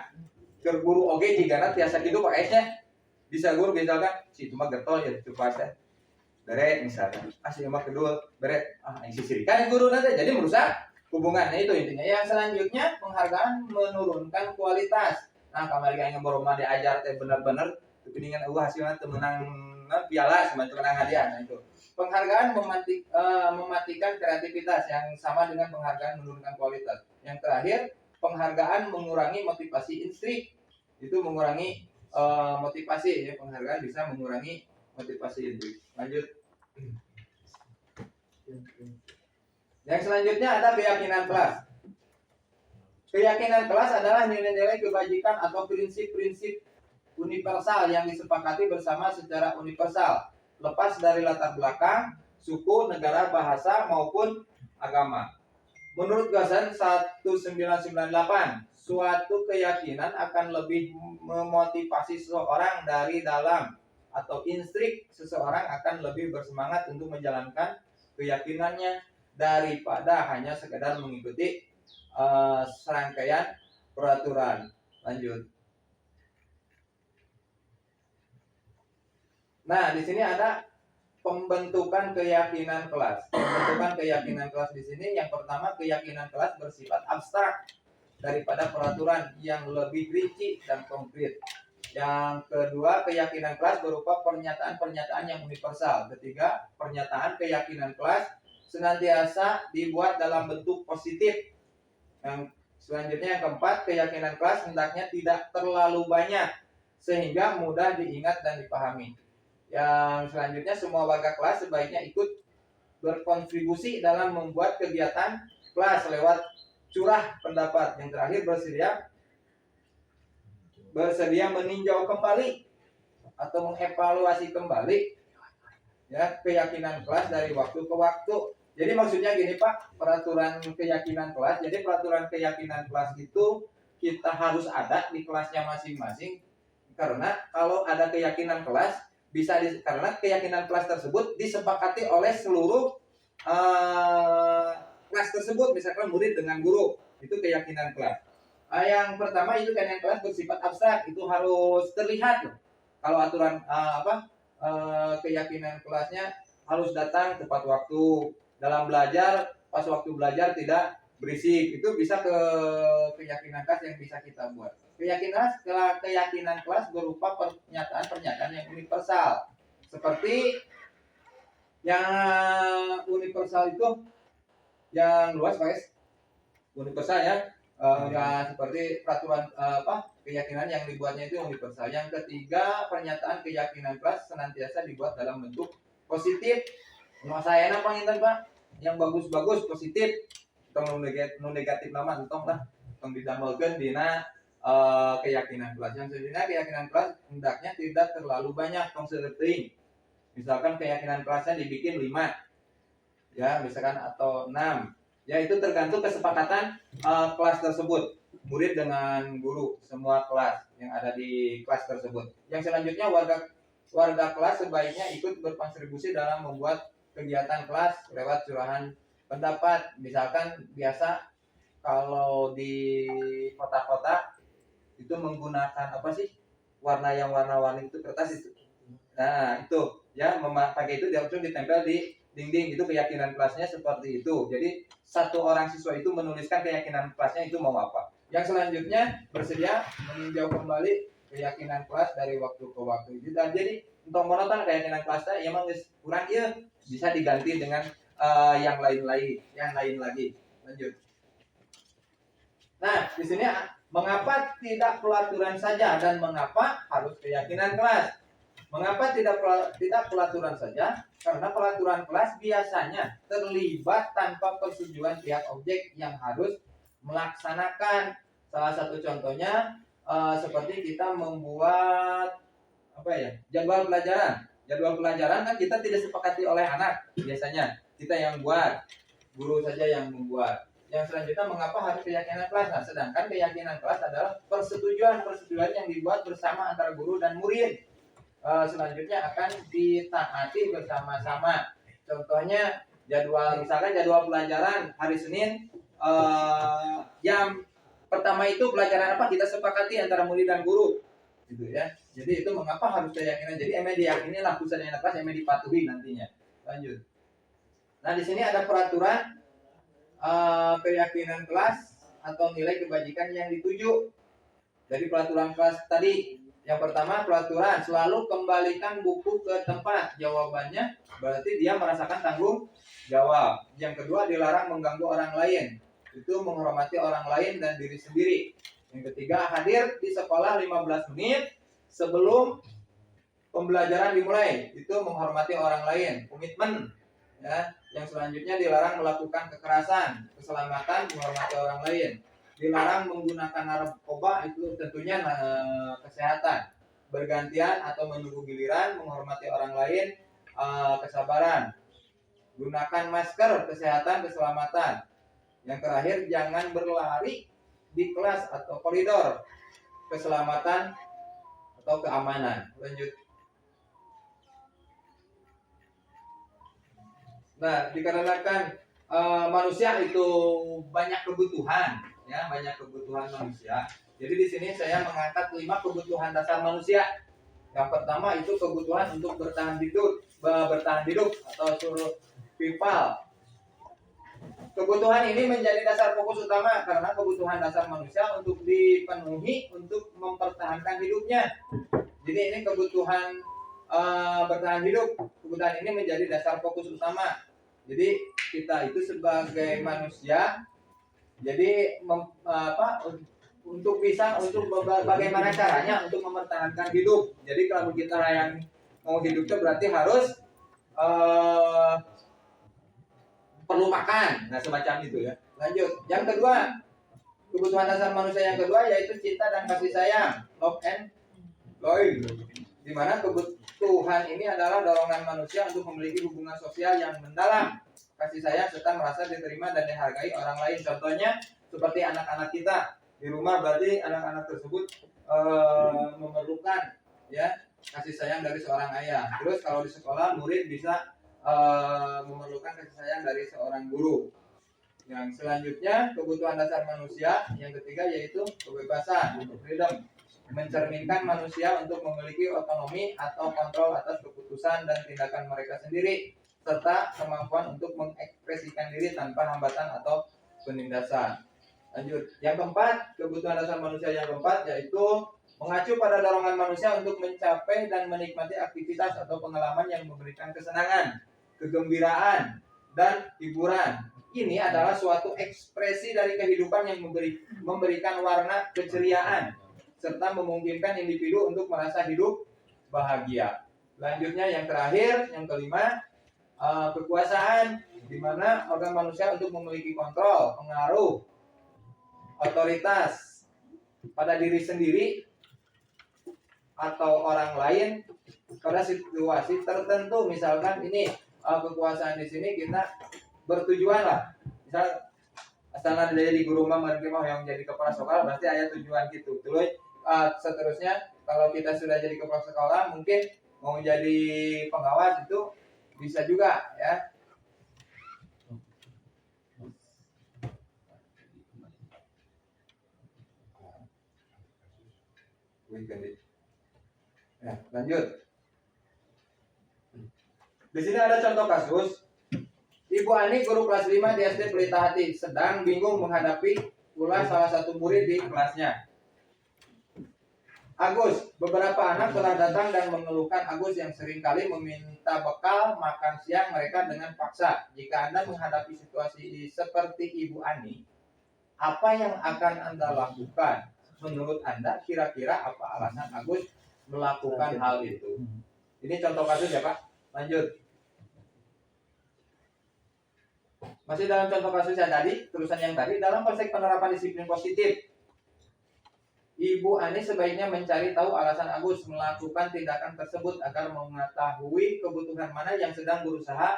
ke guru oge jigana tiasa kitu Pak Esnya. Bisa guru misalkan si itu mah getol ya cukup teh. Bere misalkan si mah kedua bere isi sirikan guru nanti jadi merusak hubungannya itu intinya. Yang selanjutnya penghargaan menurunkan kualitas. Nah kamari yang boroma diajar teh benar-benar kepingingan hasilnya temenang piala sama temenang hadiah. Nah itu penghargaan mematikan kreativitas yang sama dengan penghargaan menurunkan kualitas. Yang terakhir penghargaan mengurangi motivasi instrik, itu mengurangi motivasi ya. Penghargaan bisa mengurangi motivasi instrik. Lanjut. Yang selanjutnya ada keyakinan kelas. Keyakinan kelas adalah nilai-nilai kebajikan atau prinsip-prinsip universal yang disepakati bersama secara universal, lepas dari latar belakang, suku, negara, bahasa, maupun agama. Menurut Gazan 1998, suatu keyakinan akan lebih memotivasi seseorang dari dalam, atau instrik seseorang akan lebih bersemangat untuk menjalankan keyakinannya daripada hanya sekedar mengikuti serangkaian peraturan. Lanjut. Nah, di sini ada pembentukan keyakinan kelas. Pembentukan keyakinan kelas di sini yang pertama, keyakinan kelas bersifat abstrak daripada peraturan yang lebih rinci dan konkret. Yang kedua, keyakinan kelas berupa pernyataan-pernyataan yang universal. Ketiga, pernyataan keyakinan kelas senantiasa dibuat dalam bentuk positif. Yang selanjutnya yang keempat, keyakinan kelas hendaknya tidak terlalu banyak sehingga mudah diingat dan dipahami. Yang selanjutnya, semua warga kelas sebaiknya ikut berkontribusi dalam membuat kegiatan kelas lewat curah pendapat. Yang terakhir, bersedia meninjau kembali atau mengevaluasi kembali ya keyakinan kelas dari waktu ke waktu. Jadi maksudnya gini Pak, peraturan keyakinan kelas. Jadi peraturan keyakinan kelas itu kita harus ada di kelasnya masing-masing. Karena kalau ada keyakinan kelas karena keyakinan kelas tersebut disepakati oleh seluruh kelas tersebut, misalkan murid dengan guru, itu keyakinan kelas. Yang pertama itu keyakinan kelas bersifat abstrak, itu harus terlihat loh. Kalau aturan keyakinan kelasnya harus datang tepat waktu, dalam belajar pas waktu belajar tidak berisik, itu bisa ke keyakinan kelas yang bisa kita buat. Keyakinan kelas berupa pernyataan-pernyataan yang universal. Seperti yang universal itu yang luas guys. Universal ya. Ya seperti peraturan keyakinan yang dibuatnya itu universal. Yang ketiga, pernyataan keyakinan kelas senantiasa dibuat dalam bentuk positif. Mau saya apa intan Pak? Yang bagus-bagus positif. Tong negatif nama tong lah. Tong didamel-keun dina keyakinan kelas. Yang sebenarnya keyakinan kelas hendaknya tidak terlalu banyak tong seuting. Misalkan keyakinan kelasnya dibikin 5. Ya, misalkan atau 6. Ya itu tergantung kesepakatan kelas tersebut, murid dengan guru, semua kelas yang ada di kelas tersebut. Yang selanjutnya warga kelas sebaiknya ikut berkontribusi dalam membuat kegiatan kelas lewat curahan pendapat. Misalkan biasa kalau di kota-kota itu menggunakan apa sih warna yang warna-warni itu kertas itu. Nah itu ya pakai itu langsung ditempel di dinding, itu keyakinan kelasnya seperti itu. Jadi satu orang siswa itu menuliskan keyakinan kelasnya itu mau apa. Yang selanjutnya bersedia meninjau kembali keyakinan kelas dari waktu ke waktu. Jadi untuk monoton keyakinan kelasnya emang kurang ya, bisa diganti dengan yang lain lagi. Lanjut. Nah di sini mengapa tidak pelaturan saja dan mengapa harus keyakinan kelas? Mengapa tidak pelaturan saja? Karena pelaturan kelas biasanya terlibat tanpa persetujuan pihak objek yang harus melaksanakan. Salah satu contohnya seperti kita membuat jadwal pelajaran. Jadwal pelajaran kan kita tidak sepakati oleh anak biasanya. Kita yang buat, guru saja yang membuat. Yang selanjutnya mengapa harus keyakinan kelas? Nah, sedangkan keyakinan kelas adalah persetujuan yang dibuat bersama antara guru dan murid. selanjutnya akan ditaati bersama-sama. Contohnya misalkan jadwal pelajaran hari Senin, jam pertama itu pelajaran apa kita sepakati antara murid dan guru, gitu ya. Jadi itu mengapa harus keyakinan. Jadi emang diyakini lah pusat yang kelas, emang dipatuhi nantinya. Lanjut. Nah di sini ada peraturan keyakinan kelas atau nilai kebajikan yang dituju. Dari peraturan kelas tadi, yang pertama peraturan selalu kembalikan buku ke tempat. Jawabannya berarti dia merasakan tanggung jawab. Yang kedua dilarang mengganggu orang lain. Itu menghormati orang lain dan diri sendiri. Yang ketiga hadir di sekolah 15 menit sebelum pembelajaran dimulai. Itu menghormati orang lain. Komitmen. Ya. Yang selanjutnya dilarang melakukan kekerasan, keselamatan, menghormati orang lain. Dilarang menggunakan narkoba, itu tentunya kesehatan. Bergantian atau menunggu giliran, menghormati orang lain, kesabaran. Gunakan masker, kesehatan, keselamatan. Yang terakhir jangan berlari di kelas atau koridor, keselamatan atau keamanan. Lanjut. Nah, dikarenakan manusia itu banyak kebutuhan, ya, banyak kebutuhan manusia. Jadi di sini saya mengangkat 5 kebutuhan dasar manusia. Yang pertama itu kebutuhan untuk bertahan hidup atau survival. Kebutuhan ini menjadi dasar fokus utama karena kebutuhan dasar manusia untuk dipenuhi untuk mempertahankan hidupnya. Jadi ini kebutuhan bertahan hidup. Kebutuhan ini menjadi dasar fokus utama. Jadi kita itu sebagai manusia, jadi untuk bagaimana caranya untuk mempertahankan hidup. Jadi kalau kita yang mau hidup itu berarti harus perlu makan, nah semacam itu ya. Lanjut, yang kedua, kebutuhan dasar manusia yang kedua yaitu cinta dan kasih sayang, love and loyalty. Di mana kebutuhan ini adalah dorongan manusia untuk memiliki hubungan sosial yang mendalam, kasih sayang serta merasa diterima dan dihargai orang lain. Contohnya seperti anak-anak kita di rumah, berarti anak-anak tersebut memerlukan ya kasih sayang dari seorang ayah. Terus kalau di sekolah murid bisa memerlukan kasih sayang dari seorang guru. Yang selanjutnya kebutuhan dasar manusia yang ketiga yaitu kebebasan, freedom, mencerminkan manusia untuk memiliki otonomi atau kontrol atas keputusan dan tindakan mereka sendiri, serta kemampuan untuk mengekspresikan diri tanpa hambatan atau penindasan. Lanjut, yang keempat, kebutuhan dasar manusia yang keempat yaitu mengacu pada dorongan manusia untuk mencapai dan menikmati aktivitas atau pengalaman yang memberikan kesenangan, kegembiraan, dan hiburan. Ini adalah suatu ekspresi dari kehidupan yang memberikan warna keceriaan serta memungkinkan individu untuk merasa hidup bahagia. Lanjutnya yang terakhir, yang kelima, kekuasaan, di mana organ manusia untuk memiliki kontrol, pengaruh, otoritas pada diri sendiri atau orang lain pada situasi tertentu. Misalkan ini kekuasaan di sini kita bertujuan lah, misal asalnya jadi guru mah yang jadi kepala sekolah berarti ada tujuan gitu. Terus seterusnya kalau kita sudah jadi kepala sekolah mungkin mau jadi pengawas itu bisa juga ya. Ya, lanjut. Di sini ada contoh kasus. Ibu Ani, guru kelas 5 di SD Pelita Hati, sedang bingung menghadapi pula salah satu murid di kelasnya. Agus, beberapa anak telah datang dan mengeluhkan Agus yang seringkali meminta bekal makan siang mereka dengan paksa. Jika Anda menghadapi situasi seperti Ibu Ani, apa yang akan Anda lakukan? Menurut Anda, kira-kira apa alasan Agus melakukan hal itu? Ini contoh kasus ya Pak. Lanjut. Masih dalam contoh kasus yang tadi, tulisan yang tadi, dalam konteks penerapan disiplin positif, Ibu Ani sebaiknya mencari tahu alasan Agus melakukan tindakan tersebut agar mengetahui kebutuhan mana yang sedang berusaha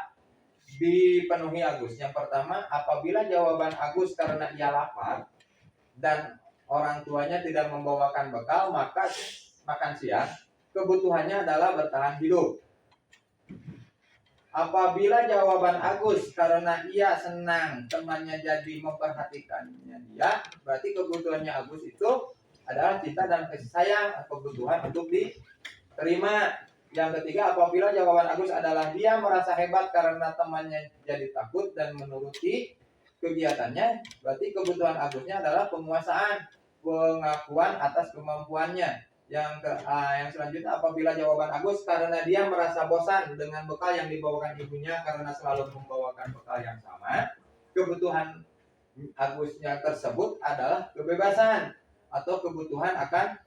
dipenuhi Agus. Yang pertama, apabila jawaban Agus karena ia lapar dan orang tuanya tidak membawakan bekal, maka makan siang, kebutuhannya adalah bertahan hidup. Apabila jawaban Agus karena ia senang temannya jadi memperhatikannya dia, berarti kebutuhannya Agus itu adalah cinta dan kasih sayang, kebutuhan untuk diterima. Yang ketiga, apabila jawaban Agus adalah dia merasa hebat karena temannya jadi takut dan menuruti kegiatannya, berarti kebutuhan Agusnya adalah penguasaan, pengakuan atas kemampuannya. Yang selanjutnya, apabila jawaban Agus karena dia merasa bosan dengan bekal yang dibawakan ibunya karena selalu membawakan bekal yang sama, kebutuhan Agusnya tersebut adalah kebebasan atau kebutuhan akan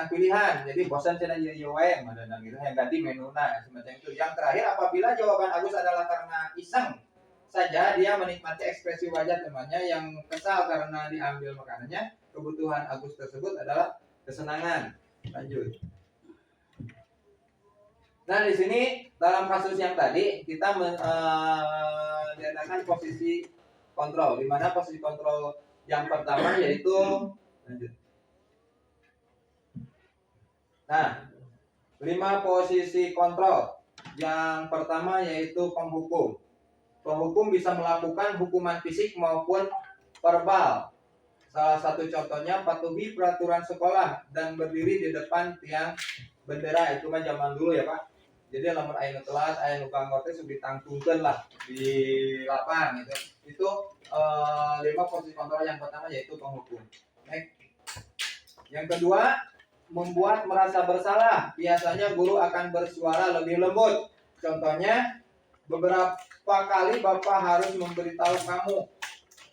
pilihan. Jadi bosan cina jadi wae dan gitu yang ganti menuna semacam itu. Yang terakhir, apabila jawaban Agus adalah karena iseng saja dia menikmati ekspresi wajah temannya yang kesal karena diambil makanannya, kebutuhan Agus tersebut adalah kesenangan. Lanjut. Nah, di sini dalam kasus yang tadi kita diadakan posisi kontrol, di mana posisi kontrol yang pertama yaitu lanjut. Nah, 5 posisi kontrol. Yang pertama yaitu penghukum. Penghukum bisa melakukan hukuman fisik maupun verbal. Salah satu contohnya patuhi peraturan sekolah dan berdiri di depan tiang bendera. Itu kan zaman dulu ya Pak. Jadi lamun aya telat, aya nu kanggo teh sudah ditangtungkeun lah di lapang gitu. Itu 5 posisi kontrol yang pertama yaitu penghukum. Next. Yang kedua, membuat merasa bersalah. Biasanya guru akan bersuara lebih lembut. Contohnya, beberapa kali Bapak harus memberitahu kamu,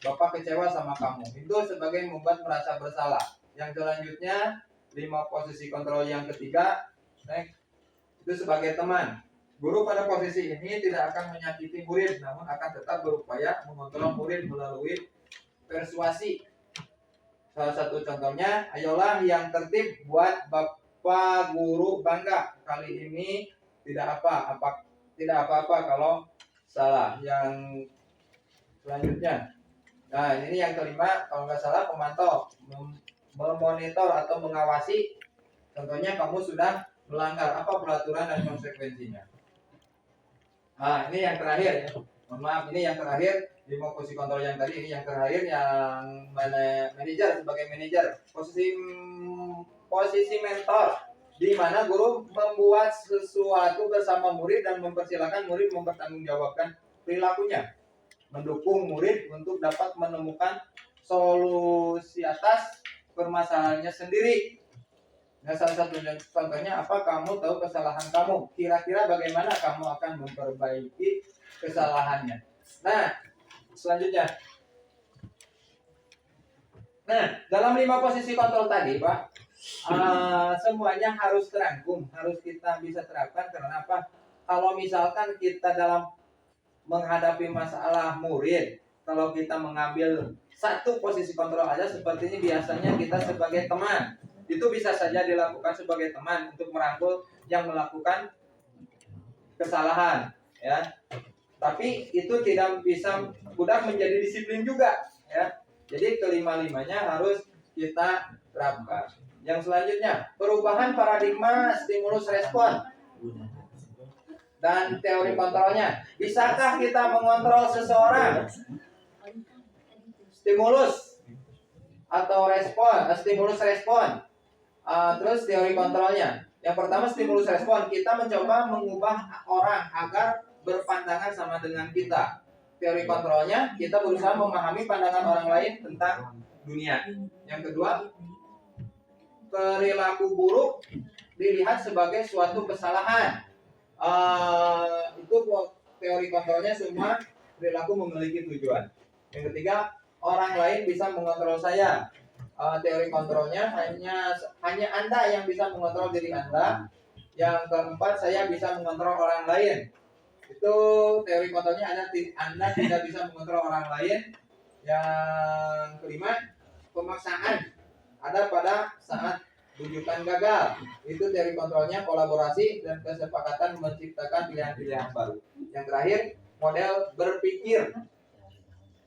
Bapak kecewa sama kamu. Itu sebagai membuat merasa bersalah. Yang selanjutnya, 5 posisi kontrol yang ketiga, itu sebagai teman. Guru pada posisi ini tidak akan menyakiti murid, namun akan tetap berupaya mengontrol murid melalui persuasi. Salah satu contohnya, ayolah yang tertib buat Bapak guru bangga. Kali ini tidak apa-apa kalau salah. Yang selanjutnya, nah ini yang kelima, kalau nggak salah pemantau, memonitor atau mengawasi. Contohnya kamu sudah melanggar apa peraturan dan konsekuensinya. Nah ini yang terakhir ya. Mohon maaf, ini yang terakhir. 5 posisi kontrol yang tadi, ini yang terakhir yang manajer, sebagai manajer. Posisi mentor, di mana guru membuat sesuatu bersama murid dan mempersilahkan murid mempertanggungjawabkan perilakunya, mendukung murid untuk dapat menemukan solusi atas permasalahannya sendiri. Nah, salah satu contohnya, apa kamu tahu kesalahan kamu? Kira-kira bagaimana kamu akan memperbaiki kesalahannya? Nah, selanjutnya. Nah, dalam 5 posisi kontrol tadi, Pak, semuanya harus terangkum, harus kita bisa terapkan. Karena apa? Kalau misalkan kita dalam menghadapi masalah murid, kalau kita mengambil 1 posisi kontrol aja, seperti ini biasanya kita sebagai teman, itu bisa saja dilakukan sebagai teman untuk merangkul yang melakukan kesalahan, ya. Tapi itu tidak bisa mudah menjadi disiplin juga, ya. Jadi kelima-limanya harus kita terapkan. Yang selanjutnya, perubahan paradigma stimulus respon dan teori kontrolnya. Bisakah kita mengontrol seseorang? Stimulus atau respon, stimulus respon. Terus teori kontrolnya. Yang pertama, stimulus respon. Kita mencoba mengubah orang agar berpandangan sama dengan kita. Teori kontrolnya, kita berusaha memahami pandangan orang lain tentang dunia. Yang kedua, perilaku buruk dilihat sebagai suatu kesalahan. Itu teori kontrolnya, semua perilaku memiliki tujuan. Yang ketiga, orang lain bisa mengontrol saya. Teori kontrolnya hanya Anda yang bisa mengontrol diri Anda. Yang keempat, saya bisa mengontrol orang lain. Itu teori kontrolnya, Anda tidak bisa mengontrol orang lain. Yang kelima, pemaksaan ada pada saat rujukan gagal. Itu teori kontrolnya, kolaborasi dan kesepakatan menciptakan pilihan-pilihan baru. Yang terakhir, model berpikir.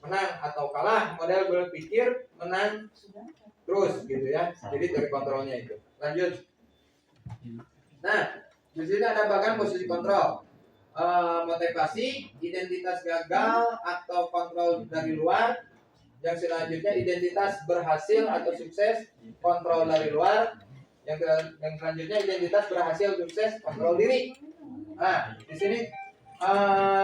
menang atau kalah, model berpikir menang terus gitu ya. Jadi dari kontrolnya itu. Lanjut. Nah, di sini ada bahkan posisi kontrol. Motivasi, identitas gagal atau kontrol dari luar. Yang selanjutnya identitas berhasil atau sukses, kontrol dari luar. Yang selanjutnya identitas berhasil, sukses, kontrol diri. Nah, di sini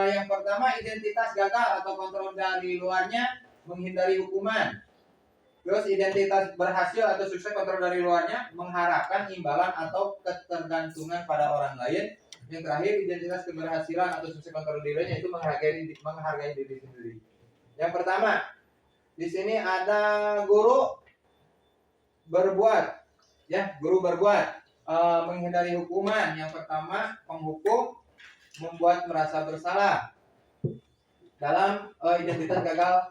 yang pertama identitas gagal atau kontrol dari luarnya, menghindari hukuman. Terus identitas berhasil atau sukses, kontrol dari luarnya, mengharapkan imbalan atau ketergantungan pada orang lain. Yang terakhir identitas keberhasilan atau sukses, kontrol dirinya itu menghargai diri sendiri. Yang pertama, di sini ada guru berbuat, ya, guru berbuat, menghindari hukuman. Yang pertama, penghukum, membuat merasa bersalah. Dalam identitas gagal,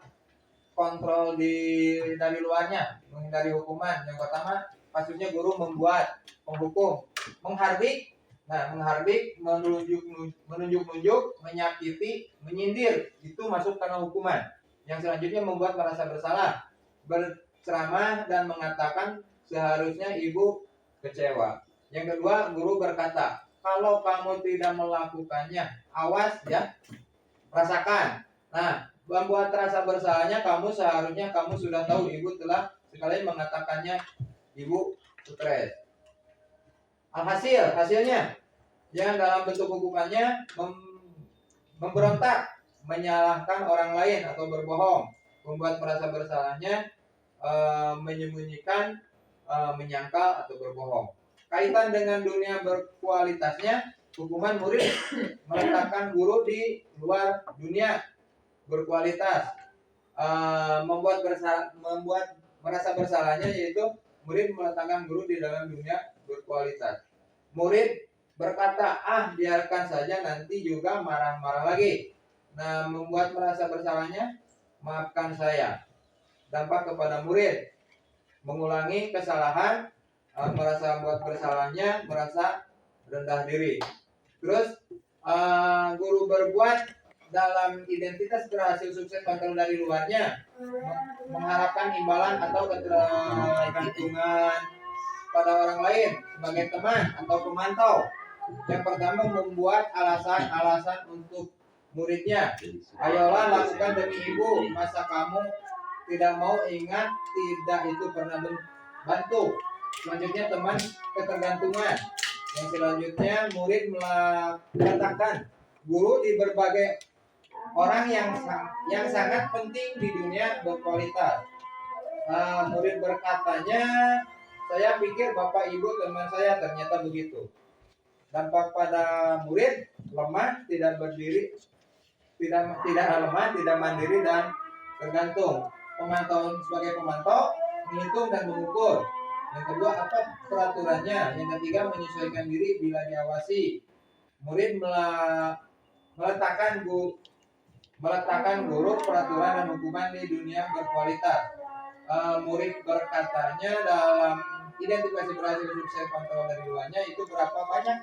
kontrol dari luarnya, menghindari hukuman. Yang pertama, kasusnya guru membuat, penghukum, menghardik. Nah, menghardik, menunjuk-nunjuk, menyakiti, menyindir, itu masuk karena hukuman. Yang selanjutnya membuat merasa bersalah, berceramah dan mengatakan seharusnya ibu kecewa. Yang kedua, guru berkata, kalau kamu tidak melakukannya, awas ya, rasakan. Nah, membuat rasa bersalahnya, seharusnya kamu sudah tahu ibu telah sekali mengatakannya, ibu stres. Hasilnya, yang dalam bentuk hukumannya memberontak, menyalahkan orang lain atau berbohong, membuat merasa bersalahnya, menyembunyikan, menyangkal atau berbohong. Kaitan dengan dunia berkualitasnya, hukuman murid meletakkan guru di luar dunia berkualitas. Membuat merasa bersalahnya yaitu murid meletakkan guru di dalam dunia berkualitas. Murid berkata, biarkan saja, nanti juga marah-marah lagi. Nah, membuat merasa bersalahnya, maafkan saya. Dampak kepada murid, mengulangi kesalahan, merasa buat bersalahnya, merasa rendah diri. Terus guru berbuat dalam identitas berhasil, sukses, kontrol dari luarnya, mengharapkan imbalan atau ketergantungan pada orang lain sebagai teman atau pemantau. Yang pertama, membuat alasan-alasan untuk muridnya. Ayolah lakukan demi ibu, masa kamu tidak mau? Ingat, tidak itu pernah bantu. Selanjutnya, teman ketergantungan. Yang selanjutnya, murid meletakkan guru di berbagai orang yang sangat penting di dunia berkualitas. Murid berkatanya, saya pikir bapak ibu teman saya, ternyata begitu. Dampak pada murid, lemah, tidak berdiri, tidak lemah, tidak mandiri dan tergantung. Pemantau, sebagai pemantau, menghitung dan mengukur. Yang kedua, apa peraturannya? Yang ketiga, menyesuaikan diri bila diawasi. Murid meletakkan guru, peraturan dan hukuman di dunia berkualitas. Murid berkatanya dalam identifikasi berhasil, sukses, kontrol dari luarnya, itu berapa banyak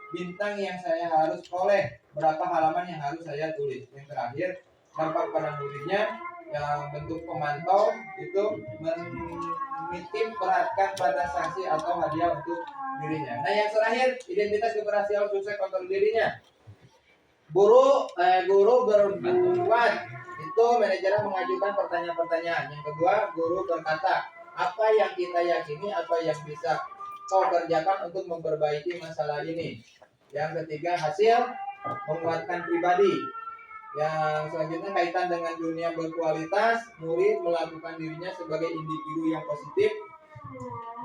bintang yang saya harus peroleh, berapa halaman yang harus saya tulis. Yang terakhir, dampak pada muridnya, yang bentuk pemantau itu menitip beratkan pada sanksi atau hadiah untuk dirinya. Nah, yang terakhir, identitas keberhasilan, sukses, kontrol dirinya. Guru berbuat, itu manajer mengajukan pertanyaan-pertanyaan. Yang kedua, guru berkata, apa yang kita yakini, apa yang bisa kau kerjakan untuk memperbaiki masalah ini. Yang ketiga, hasil menguatkan pribadi. Yang selanjutnya, kaitan dengan dunia berkualitas, murid melakukan dirinya sebagai individu yang positif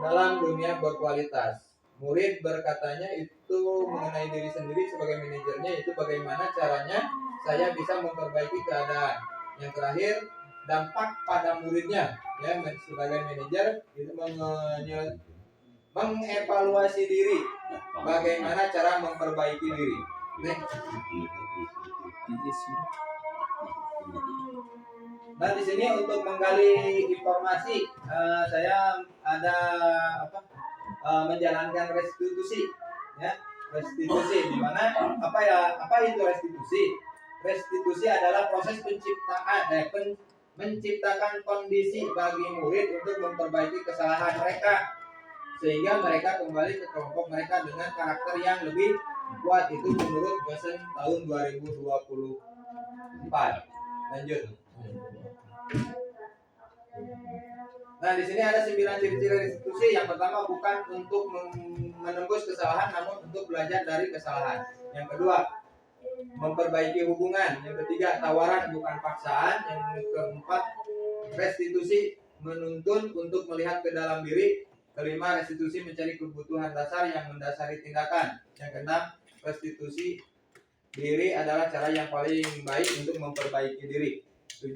dalam dunia berkualitas. Murid berkatanya itu mengenai diri sendiri sebagai manajernya, itu bagaimana caranya saya bisa memperbaiki keadaan. Yang terakhir, dampak pada muridnya, ya, sebagai manajer itu mengevaluasi diri, bagaimana cara memperbaiki diri. Nah, di sini untuk menggali informasi, saya ada menjalankan restitusi, ya, restitusi. Di mana apa itu restitusi? Restitusi adalah proses menciptakan kondisi bagi murid untuk memperbaiki kesalahan mereka sehingga mereka kembali ke kelompok mereka dengan karakter yang lebih kuat. Itu menurut dosen tahun 2024. Lanjut. Nah, di sini ada 9 ciri-ciri restitusi. Yang pertama, bukan untuk menembus kesalahan, namun untuk belajar dari kesalahan. Yang kedua, memperbaiki hubungan. Yang ketiga, tawaran bukan paksaan. Yang keempat, restitusi menuntun untuk melihat ke dalam diri. Kelima, restitusi mencari kebutuhan dasar yang mendasari tindakan. Yang keenam, restitusi diri adalah cara yang paling baik untuk memperbaiki diri. 7,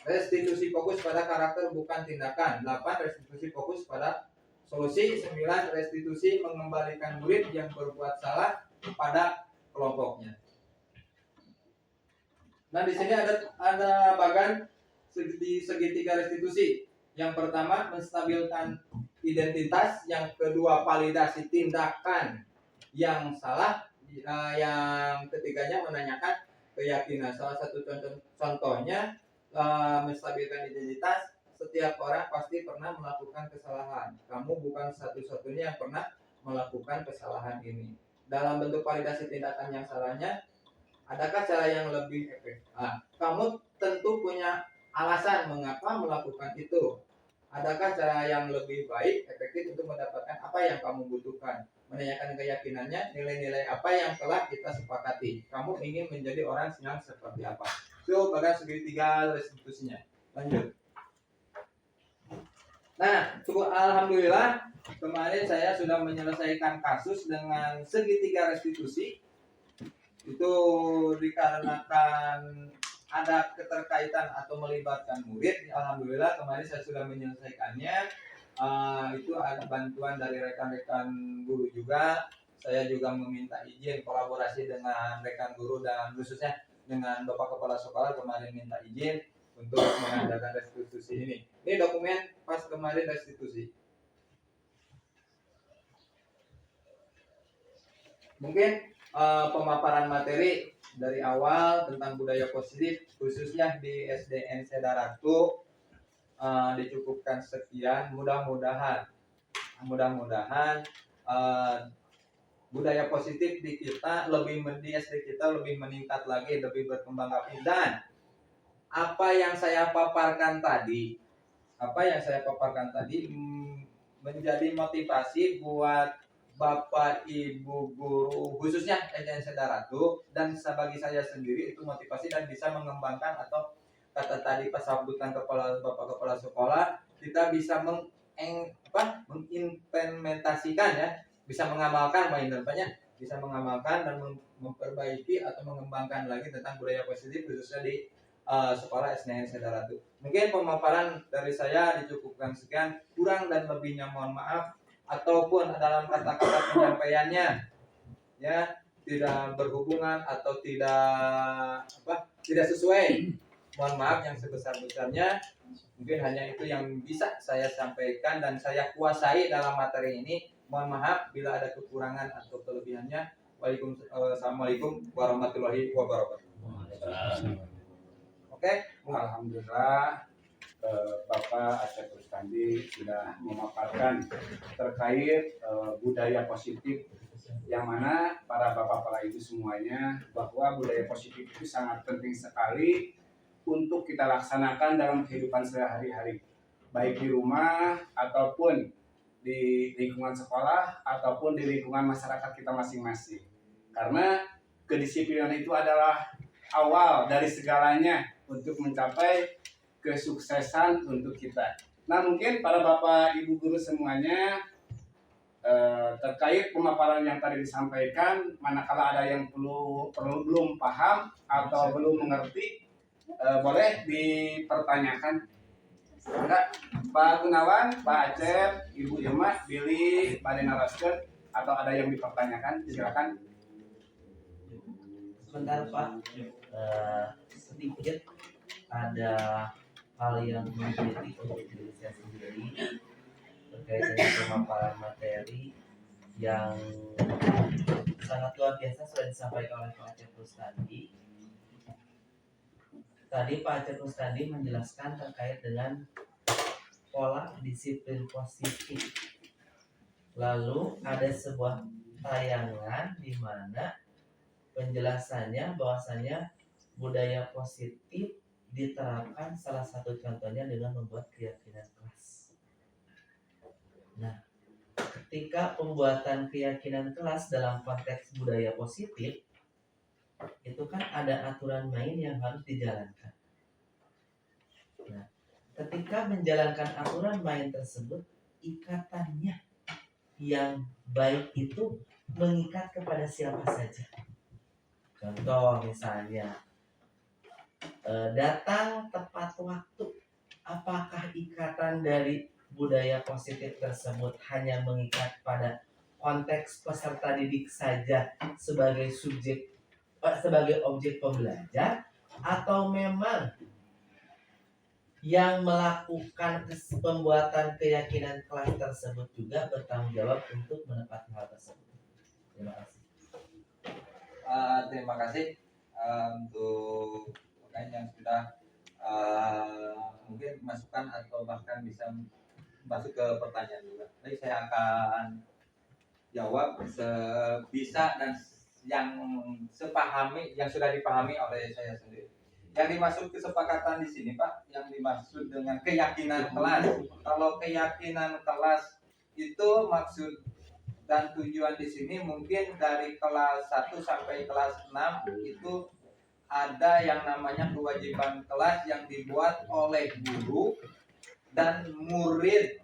restitusi fokus pada karakter bukan tindakan. 8, restitusi fokus pada solusi. 9, restitusi mengembalikan murid yang berbuat salah kepada kelompoknya. Nah, di sini ada bagan segitiga restitusi. Yang pertama, menstabilkan identitas. Yang kedua, validasi tindakan yang salah. Yang ketiganya, menanyakan keyakinan. Salah satu contohnya, menstabilkan identitas. Setiap orang pasti pernah melakukan kesalahan. Kamu bukan satu-satunya yang pernah melakukan kesalahan ini. Dalam bentuk validasi tindakan yang salahnya, adakah cara yang lebih efektif? Kamu tentu punya alasan mengapa melakukan itu. Adakah cara yang lebih baik, efektif untuk mendapatkan apa yang kamu butuhkan? Menanyakan keyakinannya, nilai-nilai apa yang telah kita sepakati. Kamu ingin menjadi orang yang seperti apa? Itu bagian segitiga restitusinya. Lanjut. Nah, alhamdulillah kemarin saya sudah menyelesaikan kasus dengan segitiga restitusi. Itu dikarenakan ada keterkaitan atau melibatkan murid. Alhamdulillah kemarin saya sudah menyelesaikannya. Itu ada bantuan dari rekan-rekan guru juga. Saya juga meminta izin kolaborasi dengan rekan guru dan khususnya dengan Bapak Kepala Sekolah kemarin minta izin untuk mengadakan restitusi ini. Ini dokumen pas kemarin restitusi. Mungkin pemaparan materi dari awal tentang budaya positif khususnya di SDN Sedaratu dicukupkan sekian. Mudah-mudahan budaya positif di kita di SD kita lebih meningkat lagi, lebih berkembang lagi. Dan apa yang saya paparkan tadi menjadi motivasi buat Bapak Ibu guru khususnya SDN Sedaratu dan bagi saya sendiri itu motivasi dan bisa mengembangkan atau kata tadi pas sambutan Bapak Kepala Sekolah, kita bisa mengimplementasikan ya, bisa mengamalkan dan memperbaiki atau mengembangkan lagi tentang budaya positif khususnya di sekolah SDN Sedaratu. Mungkin pemaparan dari saya dicukupkan sekian, kurang dan lebihnya mohon maaf, ataupun dalam kata-kata penyampaiannya ya tidak berhubungan atau tidak sesuai, mohon maaf yang sebesar-besarnya. Mungkin hanya itu yang bisa saya sampaikan dan saya kuasai dalam materi ini. Mohon maaf bila ada kekurangan atau kelebihannya. Assalamualaikum warahmatullahi wabarakatuh. Oke. Alhamdulillah Bapak Acep Rustandi sudah memaparkan terkait budaya positif, yang mana para bapak para ibu semuanya bahwa budaya positif itu sangat penting sekali untuk kita laksanakan dalam kehidupan sehari-hari, baik di rumah ataupun di lingkungan sekolah ataupun di lingkungan masyarakat kita masing-masing. Karena kedisiplinan itu adalah awal dari segalanya untuk mencapai kesuksesan untuk kita. Nah, mungkin para bapak ibu guru semuanya terkait pemaparan yang tadi disampaikan, manakala ada yang belum paham atau belum mengerti, boleh dipertanyakan. Enggak, Pak Gunawan, Pak Acep, Ibu Irma, Billy, Pak Denarasken, atau ada yang dipertanyakan, silakan. Sebentar Pak, sedikit ada hal yang menjadi untuk diri saya sendiri terkait dengan pemaparan materi yang sangat luar biasa sudah disampaikan oleh Pak Acep Rustandi. tadi Pak Acep Rustandi menjelaskan terkait dengan pola disiplin positif. Lalu ada sebuah tayangan di mana penjelasannya bahwasanya budaya positif diterapkan salah satu contohnya dengan membuat keyakinan kelas. Nah, ketika pembuatan keyakinan kelas dalam konteks budaya positif, itu kan ada aturan main yang harus dijalankan. Nah, ketika menjalankan aturan main tersebut, ikatannya yang baik itu mengikat kepada siapa saja. Contoh misalnya, datang tepat waktu. Apakah ikatan dari budaya positif tersebut hanya mengikat pada konteks peserta didik saja sebagai sebagai objek pembelajar, atau memang yang melakukan pembuatan keyakinan kelas tersebut juga bertanggung jawab untuk menepati hal tersebut? Terima kasih. Terima kasih untuk pertanyaan yang sudah mungkin masukan atau bahkan bisa masuk ke pertanyaan juga. Baik, saya akan jawab sebisa dan yang sudah dipahami oleh saya sendiri. Yang dimaksud kesepakatan di sini, Pak, yang dimaksud dengan keyakinan kelas. Kalau keyakinan kelas itu maksud dan tujuan di sini mungkin dari kelas 1 sampai kelas 6 itu ada yang namanya kewajiban kelas yang dibuat oleh guru dan murid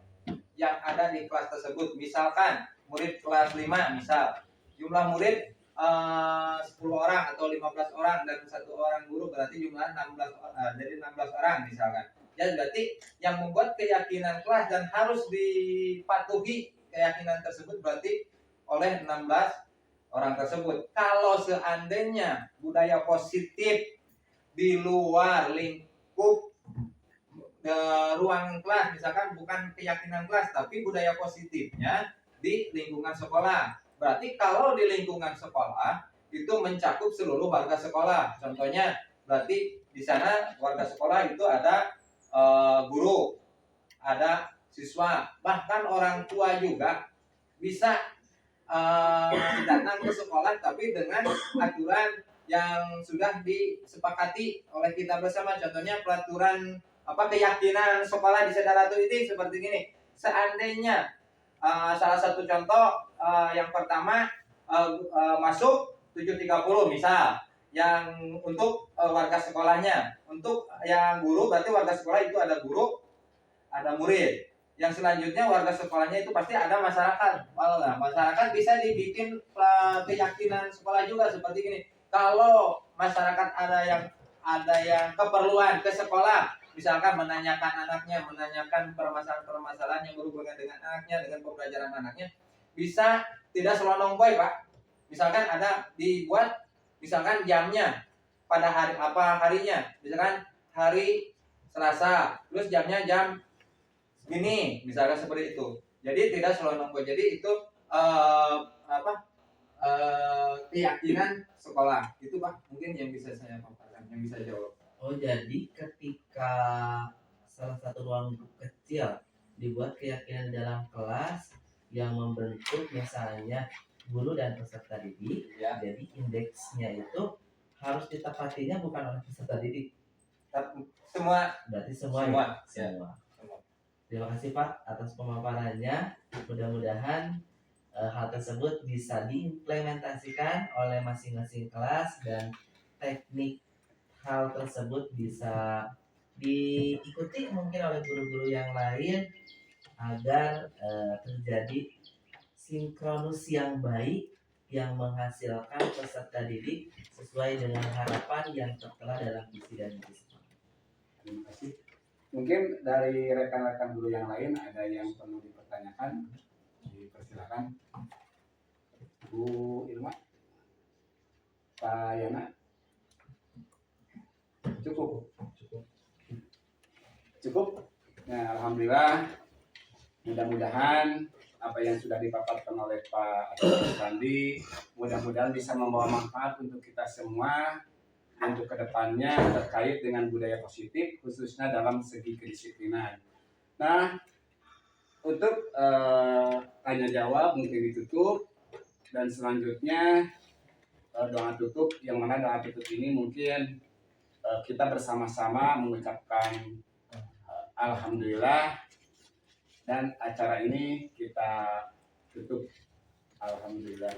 yang ada di kelas tersebut. Misalkan murid kelas 5 misal, jumlah murid 10 orang atau 15 orang dan 1 orang guru, berarti jumlah 16 orang, jadi 16 orang misalkan. Ya, berarti yang membuat keyakinan kelas dan harus dipatuhi keyakinan tersebut berarti oleh 16 orang tersebut. Kalau seandainya budaya positif di luar lingkup ruang kelas, misalkan bukan keyakinan kelas tapi budaya positifnya di lingkungan sekolah, berarti kalau di lingkungan sekolah itu mencakup seluruh warga sekolah. Contohnya berarti di sana warga sekolah itu ada guru, ada siswa, bahkan orang tua juga bisa datang ke sekolah tapi dengan aturan yang sudah disepakati oleh kita bersama. Contohnya peraturan keyakinan sekolah di Sedaratu ini seperti ini. Seandainya salah satu contoh yang pertama masuk 7.30 misal, yang untuk warga sekolahnya. Untuk yang guru berarti warga sekolah itu ada guru, ada murid. Yang selanjutnya warga sekolahnya itu pasti ada masyarakat. Malah masyarakat bisa dibikin keyakinan sekolah juga seperti ini. Kalau masyarakat ada yang keperluan ke sekolah, misalkan menanyakan anaknya, menanyakan permasalahan-permasalahan yang berhubungan dengan anaknya, dengan pembelajaran anaknya, bisa tidak selonong boy, Pak. Misalkan ada dibuat, misalkan jamnya pada hari harinya, misalkan hari Selasa, terus jamnya jam segini, misalkan seperti itu. Jadi tidak selonong boy. Jadi itu keyakinan sekolah. Itu Pak, mungkin yang bisa saya paparkan, yang bisa jawab. Oh, jadi ketika salah satu ruang kecil dibuat keyakinan dalam kelas yang membentuk misalnya guru dan peserta didik, Ya. jadi indeksnya itu harus ditepatinya bukan oleh peserta didik. Semua. Berarti semua. Ya. Terima kasih Pak atas pemaparannya. Mudah-mudahan hal tersebut bisa diimplementasikan oleh masing-masing kelas dan teknik hal tersebut bisa diikuti mungkin oleh guru-guru yang lain agar terjadi sinkronus yang baik yang menghasilkan peserta didik sesuai dengan harapan yang tertera dalam visi dan misi. Terima kasih. Mungkin dari rekan-rekan guru yang lain ada yang perlu dipertanyakan, dipersilakan. Bu Ilma, Pak Yana, cukup. Nah, alhamdulillah. Mudah-mudahan apa yang sudah dipaparkan oleh Pak Sandi mudah-mudahan bisa membawa manfaat untuk kita semua untuk kedepannya terkait dengan budaya positif khususnya dalam segi kedisiplinan. Nah, untuk tanya jawab mungkin ditutup, dan selanjutnya doa tutup, yang mana doa tutup ini mungkin kita bersama-sama mengucapkan alhamdulillah, dan acara ini kita tutup alhamdulillah.